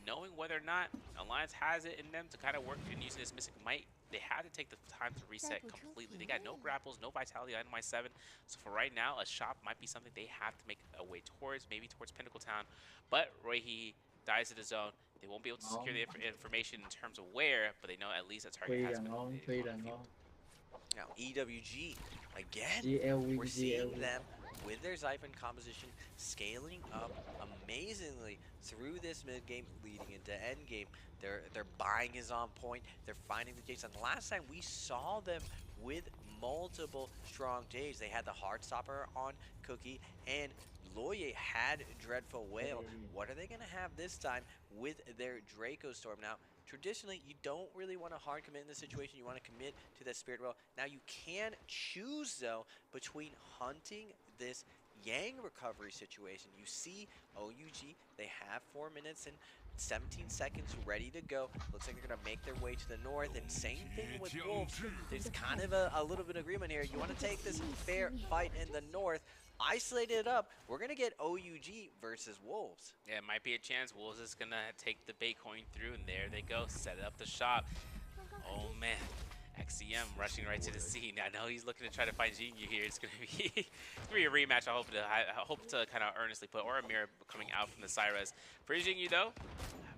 [SPEAKER 2] Knowing whether or not Alliance has it in them to kind of work and using this Mystic Might, they had to take the time to reset completely. They got no grapples, no vitality on Y7. So for right now, a shop might be something they have to make a way towards, maybe towards Pinnacle Town. But Royhe dies to the zone. They won't be able to secure the information in terms of where, but they know at least a target has been.
[SPEAKER 1] Now EWG again, we're seeing them with their Zyphon composition scaling up amazingly through this mid game leading into end game. Their buying is on point. They're finding the Jays. And last time we saw them with multiple strong Jays. They had the Heartstopper on Cookie, and Loye had Dreadful Whale. What are they going to have this time with their Draco Storm? Now, traditionally, you don't really want to hard commit in this situation. You want to commit to that Spirit Well. Now, you can choose, though, between hunting this Yang recovery situation. You see OUG, they have 4 minutes and 17 seconds ready to go. Looks like they're going to make their way to the north. And same thing with Wolves. There's kind of a little bit of agreement here. You want to take this fair fight in the north, isolate it up. We're going to get OUG versus Wolves.
[SPEAKER 2] Yeah, it might be a chance. Wolves is going to take the Baitcoin through, and there they go. Set up the shop. Oh, man. XCM rushing right to the scene. I know he's looking to try to find Jinyu here. It's gonna be a rematch. I hope to kind of earnestly put, or a mirror coming out from the Cyrus. For Jinyu though,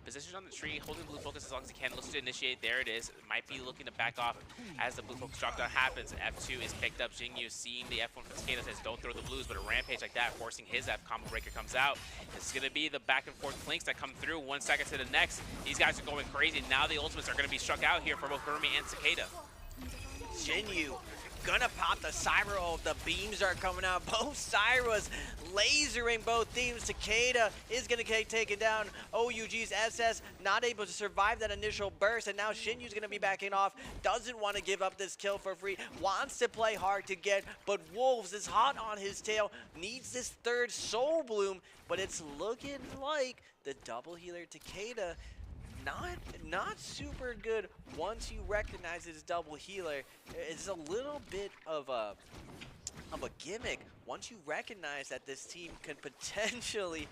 [SPEAKER 2] positioned on the tree, holding blue focus as long as he can. Looks to initiate. There it is. Might be looking to back off as the blue focus drop down happens. F2 is picked up. Jinyu seeing the F1 from Takeda says don't throw the blues, but a rampage like that forcing his F combo breaker comes out. It's gonna be the back and forth flanks that come through 1 second to the next. These guys are going crazy. Now the ultimates are gonna be struck out here for both Burmy and Takeda.
[SPEAKER 1] Jinyu gonna pop the Cyber ult. The beams are coming out. Both Cyras lasering both teams. Takeda is gonna get taken down. OUG's SS not able to survive that initial burst, and now Shinyu's gonna be backing off. Doesn't want to give up this kill for free. Wants to play hard to get, but Wolves is hot on his tail. Needs this third Soul Bloom, but it's looking like the double healer Takeda not super good once you recognize his double healer. It's a little bit of a gimmick once you recognize that this team can potentially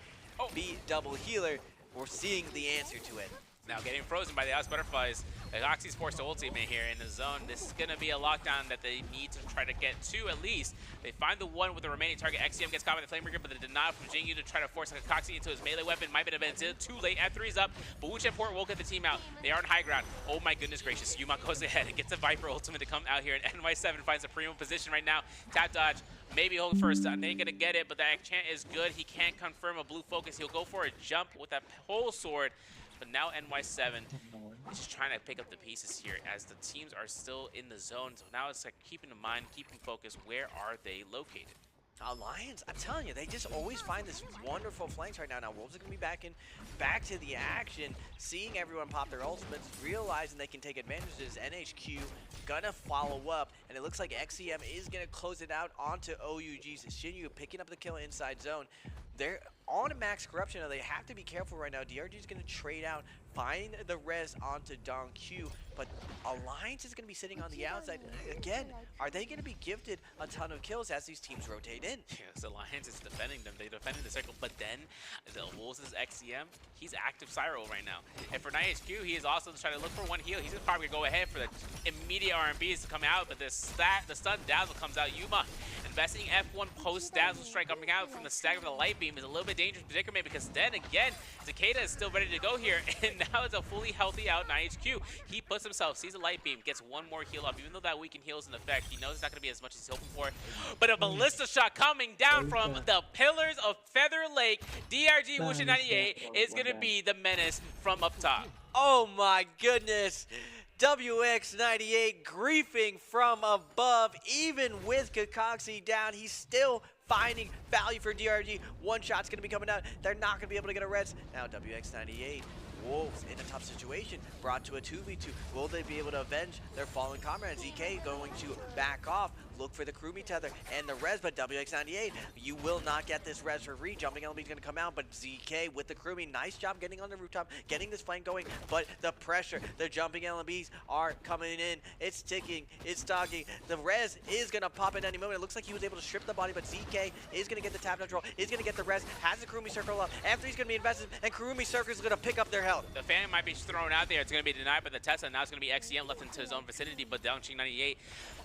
[SPEAKER 1] be double healer. We're seeing the answer to it.
[SPEAKER 2] Now getting frozen by the Ice Butterflies. Oxy's forced to ultimate here in the zone. This is going to be a lockdown that they need to try to get to at least. They find the one with the remaining target. XCM gets caught by the Flamebreaker, but they did not from Jinyu to try to force Akaxi into his melee weapon. Might have been too late. F3's up, but Wuchen Port will get the team out. They are on high ground. Oh my goodness gracious. Yuma goes ahead and gets a Viper ultimate to come out here, and NY7 finds a primo position right now. Tap dodge. Maybe hold first. They ain't gonna get it, but that chant is good. He can't confirm a blue focus. He'll go for a jump with that pole sword. But now NY7 is just trying to pick up the pieces here as the teams are still in the zone. So now it's like keeping in mind, keeping focus. Where are they located?
[SPEAKER 1] Alliance, I'm telling you, they just always find this wonderful flanks right now. Now Wolves are going to be back to the action, seeing everyone pop their ultimates, realizing they can take advantage of this. NHQ gonna follow up, and it looks like XCM is going to close it out onto OUG's Shinyu, picking up the kill inside zone. They're on max corruption now. They have to be careful right now. DRG is going to trade out, find the res onto Don Q, but Alliance is going to be sitting on the outside. Again, are they going to be gifted a ton of kills as these teams rotate in?
[SPEAKER 2] Yes, Alliance is defending them. They defended the circle, but then the Wolves' XCM, he's active Cyro right now. And for NightHQ, he is also trying to look for one heal. He's probably going to go ahead for the immediate RMBs to come out, but the stun dazzle comes out. Yuma investing F1 post dazzle strike coming out from the stagger of the light beam is a little bit dangerous predicament, because then again, Takeda is still ready to go here, and now it's a fully healthy out NightHQ. He puts himself, sees a light beam, gets one more heal up, even though that weaken heal is in effect. He knows it's not going to be as much as he's hoping for, but a ballista shot coming down from the pillars of Feather Lake. DRG Wuchen 98 is going to be the menace from up top.
[SPEAKER 1] Oh my goodness. WX98 griefing from above, even with Kakaxi down, he's still finding value for DRG. One shot's going to be coming out. They're not going to be able to get a res. Now WX98, Wolves in a tough situation, brought to a 2v2. Will they be able to avenge their fallen comrade? ZK going to back off, look for the Kurumi tether and the res, but WX98, you will not get this res for free. Jumping LB is going to come out, but ZK with the Kurumi, nice job getting on the rooftop, getting this flank going, but the pressure, the jumping LBs are coming in. It's ticking, it's talking. The res is going to pop in any moment. It looks like he was able to strip the body, but ZK is going to get the tap dodge roll, is going to get the res, has the Kurumi circle up. After he's going to be invested, and Kurumi circle is going to pick up their health. health.
[SPEAKER 2] The fan might be thrown out there. It's going to be denied by the Tesla. Now it's going to be XCM left into his own vicinity, but Dongqing 98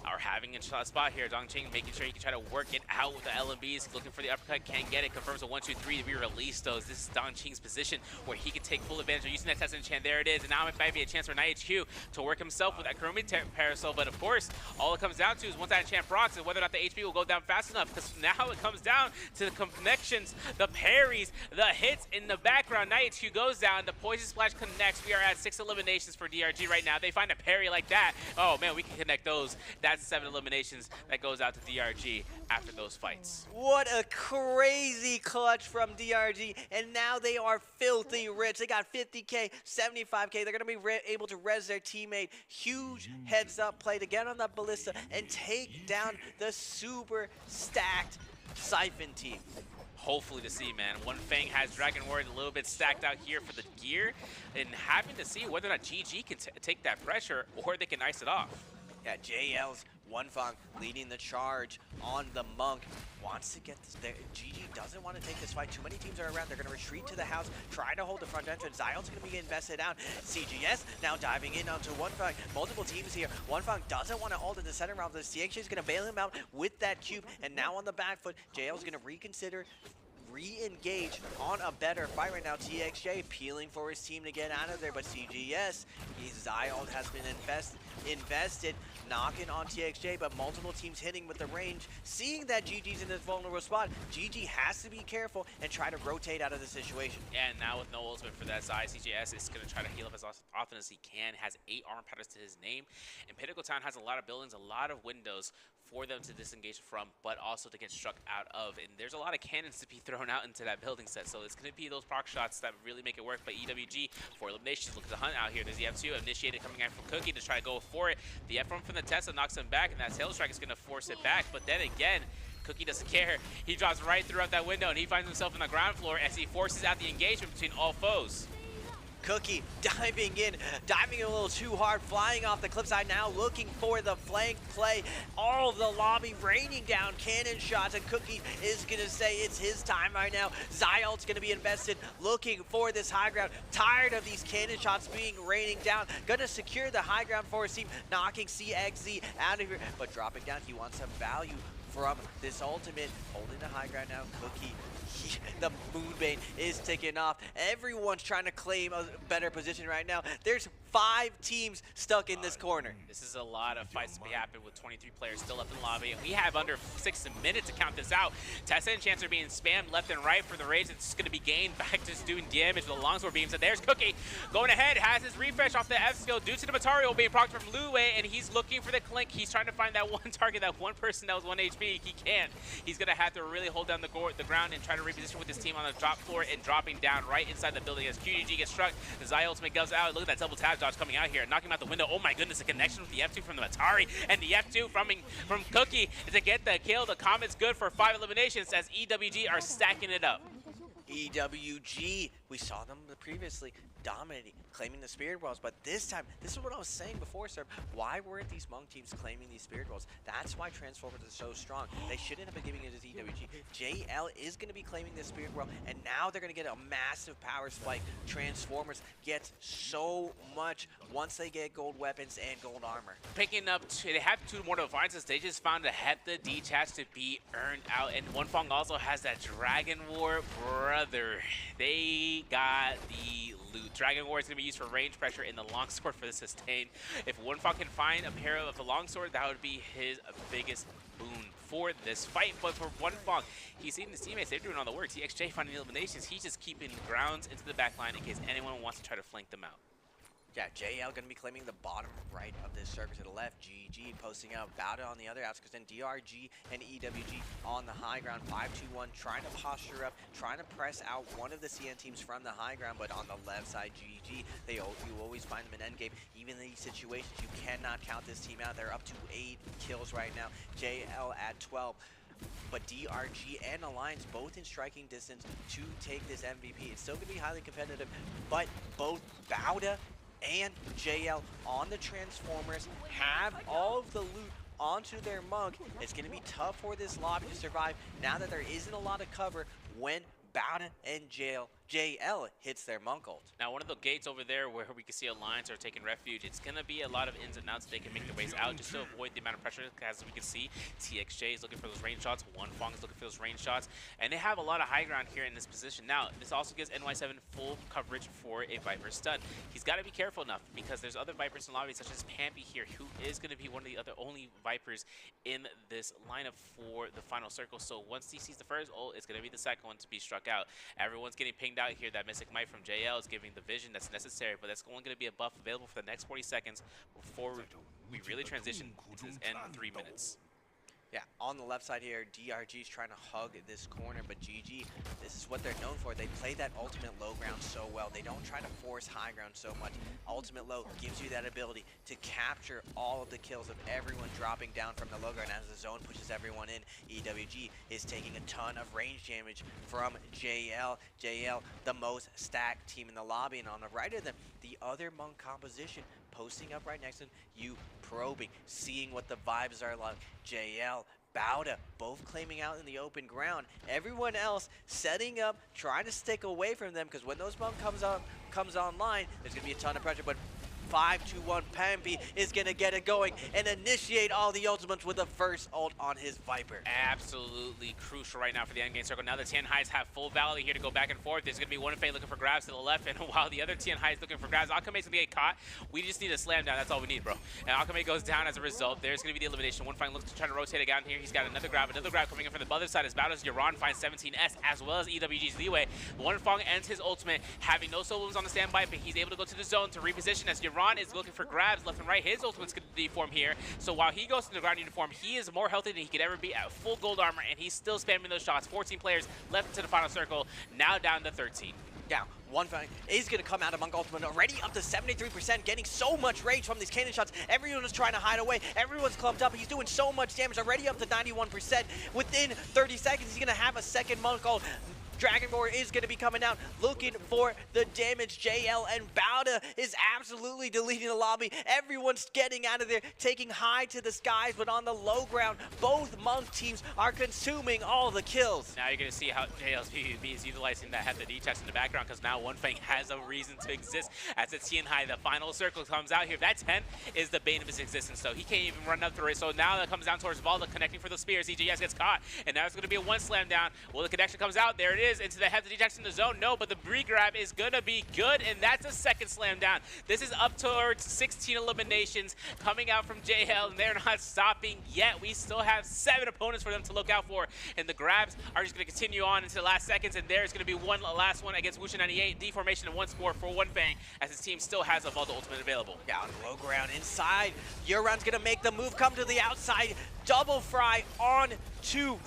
[SPEAKER 2] are having a spot here. Dongqing making sure he can try to work it out with the LMBs. Looking for the uppercut, can't get it. Confirms a 1-2-3 to be released, though. This is Dongqing's position where he can take full advantage of using that Tesla enchant. There it is, and now it might be a chance for NightHQ to work himself with that Kurumi Parasol, but of course, all it comes down to is once that enchant procs and whether or not the HP will go down fast enough, because now it comes down to the connections, the parries, the hits in the background. NightHQ goes down, the Poison Splash connects. We are at 6 eliminations for DRG right now. They find a parry like that. Oh man, we can connect those. That's 7 eliminations that goes out to DRG after those fights.
[SPEAKER 1] What a crazy clutch from DRG, and now they are filthy rich. They got 50K, 75K. They're going to be able to res their teammate. Huge heads up play to get on that Ballista and take down the super stacked Siphon team.
[SPEAKER 2] Hopefully to see, man. One Fang has Dragon Ward a little bit stacked out here for the gear, and having to see whether or not GG can take that pressure or they can ice it off.
[SPEAKER 1] Yeah, JL's Wonfang leading the charge on the Monk. Wants to get this there. GG doesn't want to take this fight. Too many teams are around. They're going to retreat to the house, try to hold the front entrance. Zion's going to be invested out. CGS now diving in onto Wonfang. Multiple teams here. Wonfang doesn't want to hold in the center round. The CXJ is going to bail him out with that cube. And now on the back foot, JL's going to reconsider, re-engage on a better fight right now. TXJ peeling for his team to get out of there, but CGS, Zion has been invested, knocking on TXJ, but multiple teams hitting with the range. Seeing that GG's in this vulnerable spot, GG has to be careful and try to rotate out of the situation.
[SPEAKER 2] And now with no ultimate for that side, CGS is going to try to heal up as often as he can. Has 8 arm patterns to his name. And Pinnacle Town has a lot of buildings, a lot of windows for them to disengage from, but also to get struck out of. And there's a lot of cannons to be thrown out into that building set, so it's going to be those proc shots that really make it work. But EWG for eliminations, look at the hunt out here. There's the F2 initiated coming out from Cookie to try to go for it. The F1 from the Tesla knocks him back, and that Tail Strike is going to force it back. But then again, Cookie doesn't care. He drops right through out that window, and he finds himself on the ground floor as he forces out the engagement between all foes.
[SPEAKER 1] Cookie diving a little too hard, flying off the cliff side now, looking for the flank play. All of the lobby raining down cannon shots, and Cookie is going to say it's his time right now. Zion's going to be invested, looking for this high ground. Tired of these cannon shots being raining down. Going to secure the high ground for his team, knocking CXZ out of here, but dropping down. He wants some value from this ultimate. Holding the high ground now, Cookie. The Moonbane is ticking off. Everyone's trying to claim a better position right now. There's 5 teams stuck in this corner.
[SPEAKER 2] This is a lot of fights to be happening with 23 players still up in the lobby. And we have under 6 minutes to count this out. Tessa and Chance are being spammed left and right for the rage. It's going to be gained back to doing damage with the longsword beams. And there's Cookie going ahead, has his refresh off the F skill due to the Matario being procced from Lue, and he's looking for the Clink. He's trying to find that one target, that one person that was 1 HP. He can't. He's going to have to really hold down the ground and try to reposition with his team on the drop floor and dropping down right inside the building as QGG gets struck. The Zai ultimate goes out. Look at that double tap dodge coming out here, knocking him out the window. Oh my goodness, the connection with the F2 from the Matari and the F2 from Cookie to get the kill. The comment's good for 5 eliminations as EWG are stacking it up.
[SPEAKER 1] EWG, we saw them previously dominating, claiming the Spirit Worlds, but this time, this is what I was saying before, sir. Why weren't these Monk teams claiming these Spirit Worlds? That's why Transformers is so strong. They shouldn't have been giving it to EWG. JL is going to be claiming this Spirit World, and now they're going to get a massive power spike. Transformers get so much once they get gold weapons and gold armor.
[SPEAKER 2] Picking up, they have 2 more devices. They just found a Hepta detach to be earned out, and Wonfang also has that Dragon War. Brother, they got the loot. Dragon War is going to be used for range pressure in the longsword for the sustain. If Wonfang can find a pair of the longsword, that would be his biggest boon for this fight. But for Wonfang, he's seen his teammates, they're doing all the work. TXJ finding the eliminations. He's just keeping grounds into the back line in case anyone wants to try to flank them out.
[SPEAKER 1] Yeah, JL going to be claiming the bottom right of this circle to the left. GG posting out Bowda on the other outskirts, and DRG and EWG on the high ground. 5-2-1, trying to posture up, trying to press out one of the CN teams from the high ground, but on the left side, GG, you always find them in endgame. Even in these situations, you cannot count this team out. They're up to 8 kills right now. JL at 12. But DRG and Alliance both in striking distance to take this MVP. It's still going to be highly competitive, but both Bowda and JL on the Transformers have all of the loot onto their Monk. It's going to be tough for this lobby to survive now that there isn't a lot of cover when Bowda and JL JL hits their monk ult.
[SPEAKER 2] Now, one of the gates over there where we can see Alliance are taking refuge, it's going to be a lot of ins and outs. They can make their ways out just to avoid the amount of pressure. As we can see, TXJ is looking for those range shots. One Fong is looking for those range shots. And they have a lot of high ground here in this position. Now, this also gives NY7 full coverage for a Viper stun. He's got to be careful enough because there's other Vipers in the lobby, such as Pampy here, who is going to be one of the only Vipers in this lineup for the final circle. So once he sees the first ult, it's going to be the second one to be struck out. Everyone's getting pinged out here. That Mystic Might from JL is giving the vision that's necessary, but that's only going to be a buff available for the next 40 seconds before we really transition into this end 3 minutes.
[SPEAKER 1] Yeah, on the left side here, DRG is trying to hug this corner, but GG, this is what they're known for. They play that ultimate low ground so well. They don't try to force high ground so much. Ultimate low gives you that ability to capture all of the kills of everyone dropping down from the low ground as the zone pushes everyone in. EWG is taking a ton of range damage from JL. JL, the most stacked team in the lobby, and on the right of them, the other monk composition posting up right next to him, you probing, seeing what the vibes are like. JL, Bauda, both claiming out in the open ground. Everyone else setting up, trying to stick away from them, because when those monk comes online, there's going to be a ton of pressure, but 5-2-1 Pampy is going to get it going and initiate all the ultimates with the first ult on his Viper.
[SPEAKER 2] Absolutely crucial right now for the endgame circle. Now the Tian Highs have full Valley here to go back and forth. There's going to be one Fei looking for grabs to the left, and while the other Tian High is looking for grabs, Akame's going to get caught. We just need a slam down. That's all we need, bro. And Akame goes down as a result. There's going to be the elimination. One Fang looks to try to rotate it down here. He's got another grab coming in from the other side as Bowders. Yaron finds 17S as well as EWG's leeway. One Fang ends his ultimate, having no solos on the standby, but he's able to go to the zone to reposition as Yaron is looking for grabs left and right. His ultimate's going to deform here. So while he goes to the ground uniform, he is more healthy than he could ever be at full gold armor, and he's still spamming those shots. 14 players left into the final circle, now down to 13.
[SPEAKER 1] Yeah, one Fang is going to come out of Monk Ultimate already up to 73%, getting so much range from these cannon shots. Everyone is trying to hide away. Everyone's clumped up. He's doing so much damage, already up to 91%. Within 30 seconds, he's going to have a second Monk ult. Dragon Roar is going to be coming out, looking for the damage. JL and Bauda is absolutely deleting the lobby. Everyone's getting out of there, taking high to the skies, but on the low ground, both Monk teams are consuming all the kills.
[SPEAKER 2] Now you're going to see how JL's PvP is utilizing that Head the D-checks in the background, because now One Fang has a reason to exist as the Tian High, the final circle comes out here. That 10 is the bane of his existence, so he can't even run up through it. So now that comes down towards Valda, connecting for the spears. EJS gets caught, and now it's going to be a one slam down. Well, the connection comes out. There it is. Into the Head the D-checks in the zone. No, but the re-grab is going to be good, and that's a second slam down. This is up towards 16 eliminations coming out from JL, and they're not stopping yet. We still have 7 opponents for them to look out for, and the grabs are just going to continue on into the last seconds, and there's going to be one last one against Wuxia 98. Deformation and one score for One Fang, as his team still has a Valda ultimate available.
[SPEAKER 1] Yeah, on the low ground inside. Euron's going to make the move, come to the outside. Double fry on to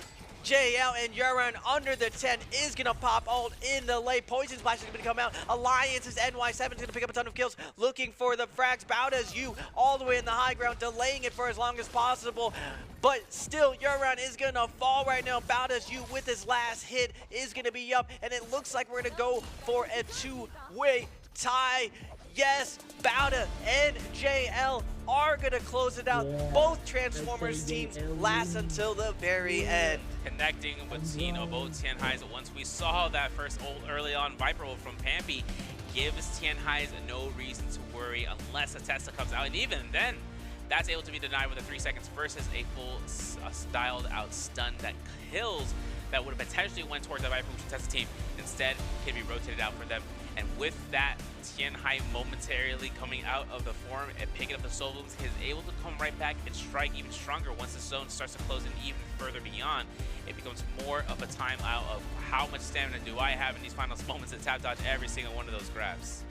[SPEAKER 1] JL, and Euron under the 10 is going to pop ult in the late. Poison Splash is going to come out. Alliance's NY7 is going to pick up a ton of kills, looking for the frags. Bauda's you all the way in the high ground, delaying it for as long as possible. But still, Euron is going to fall right now. Bauda's you with his last hit is going to be up, and it looks like we're going to go for a two-way tie. Yes, Bauda and JL are going to close it out. Both Transformers teams last until the very end.
[SPEAKER 2] Connecting between both Tian Highs. Once we saw that first ult early on, Viper ult from Pampy gives Tian Highs no reason to worry unless a Tesla comes out. And even then, that's able to be denied with a 3 seconds versus a full styled out stun that kills that would have potentially went towards the Viper Tesla team. Instead, can be rotated out for them. And with that, Tian Hai momentarily coming out of the form and picking up the solos, he's able to come right back and strike even stronger once the zone starts to close in even further beyond. It becomes more of a time out of how much stamina do I have in these final moments to tap dodge every single one of those grabs.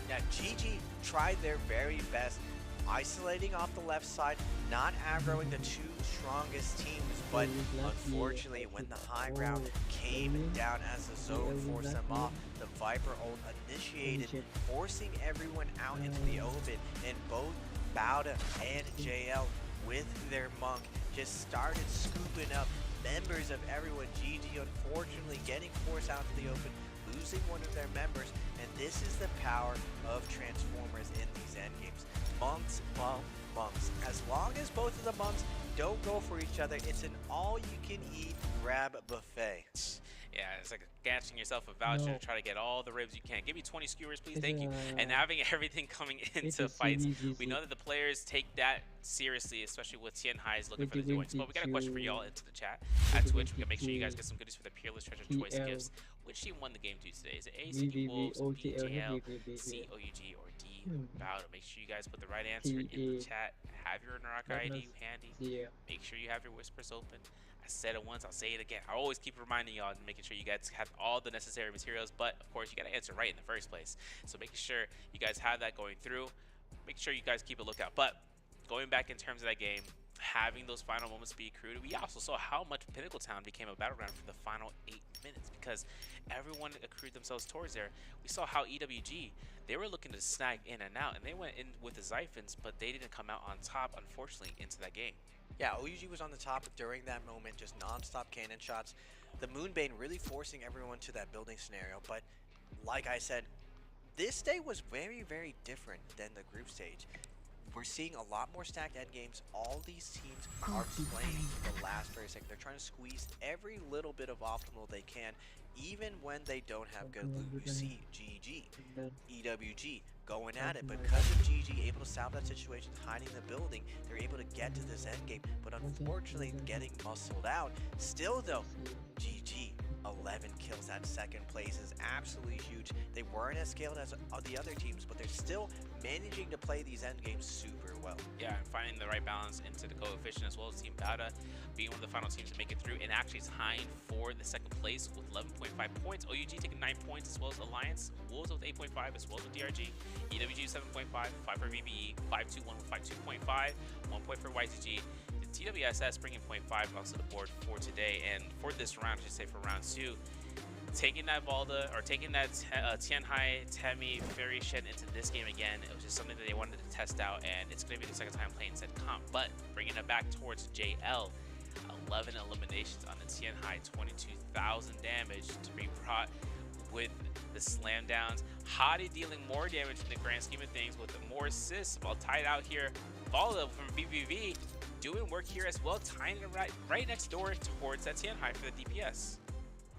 [SPEAKER 1] Yeah, GG tried their very best, isolating off the left side, not aggroing the two strongest teams, but unfortunately when the high ground came down as the zone forced them off, the Viper ult initiated, forcing everyone out into the open, and both Bauda and JL with their monk just started scooping up members of everyone. GG unfortunately getting forced out to the open, losing one of their members, and this is the power of Transformers in these endgames. Monks bomb monks. As long as both of the monks don't go for each other, it's an all-you-can-eat grab buffet.
[SPEAKER 2] Yeah, it's like gashing yourself a voucher
[SPEAKER 8] No.
[SPEAKER 2] to try to get all the ribs you can. Give me 20 skewers, please.
[SPEAKER 8] It's
[SPEAKER 2] Thank you. And having everything coming into fights, we know that the players take that seriously, especially with Tianhai's looking for the joints. But we got a question for y'all into the chat at Twitch. We can make sure you guys get some goodies for the Peerless Treasure Choice gifts. Which team won the game to today? Is it A, City Wolves, B, JL, C, OUG, or D, Battle? Make sure you guys put the right answer in the chat. Have your Naraka ID handy. Make sure you have your whispers open. I said it once, I'll say it again. I always keep reminding y'all and making sure you guys have all the necessary materials, but of course you gotta answer right in the first place. So making sure you guys have that going through. Make sure you guys keep a lookout. But going back in terms of that game, having those final moments be accrued, we also saw how much Pinnacle Town became a battleground for the final 8 minutes because everyone accrued themselves towards there. We saw how EWG, they were looking to snag in and out, and they went in with the Xiphons, but they didn't come out on top, unfortunately, into that game.
[SPEAKER 1] Yeah, OUG was on the top during that moment, just non-stop cannon shots. The Moonbane really forcing everyone to that building scenario, but like I said, this day was very, very different than the group stage. We're seeing a lot more stacked end games. All these teams are playing the last very second. They're trying to squeeze every little bit of optimal they can, even when they don't have good loot. You see GG, EWG going at it, but because of GG able to solve that situation, hiding in the building, they're able to get to this end game. But unfortunately, getting muscled out. Still though, GG. 11 kills at second place is absolutely huge. They weren't as scaled as the other teams, but they're still managing to play these end games super well.
[SPEAKER 2] Yeah, and finding the right balance into the coefficient, as well as Team Bauta being one of the final teams to make it through and actually tying for the second place with 11.5 points. OUG taking 9 points, as well as Alliance. Wolves with 8.5, as well as with DRG. EWG 7.5, 5 for VBE, 521 with 5.2.5, 1 point for YZG. TWSS bringing 0.5 onto the board for today, and for this round, I should say for round 2, taking that Valda, or taking that Tianhai Temi variation into this game again, it was just something that they wanted to test out, and it's going to be the second time playing said comp, but bringing it back towards JL, 11 eliminations on the Tianhai, 22,000 damage to be brought with the slam downs. Hadi dealing more damage in the grand scheme of things with more assists, while tied out here, Valda from VVV, doing work here as well, tying it right next door towards that Tianhai for the DPS.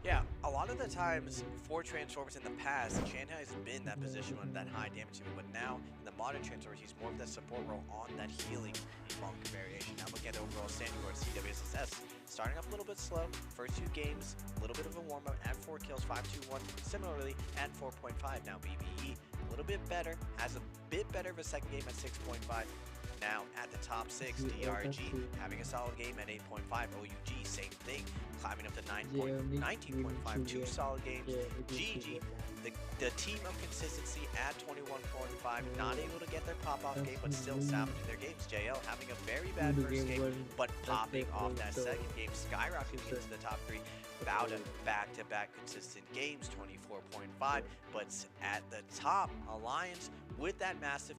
[SPEAKER 1] Yeah, a lot of the times for Transformers in the past, Shanghai has been that position on that high damage team, but now in the modern Transformers, he's more of that support role on that healing monk variation. Now looking at the overall standing order, CWSS starting off a little bit slow. First 2 games, a little bit of a warm-up at 4 kills, 5-2-1. Similarly at 4.5. Now BBE, a little bit better, has a bit better of a second game at 6.5. Now at the top 6, DRG having a solid game at 8.5. OUG, same thing, climbing up to 19.5, 2 solid games. GG, the team of consistency at 21.5, not able to get their pop-off game, but still salvaging their games. JL having a very bad first game, but popping off that second game, skyrocketing into the top 3. Bauta back-to-back consistent games, 24.5, but at the top, Alliance with that massive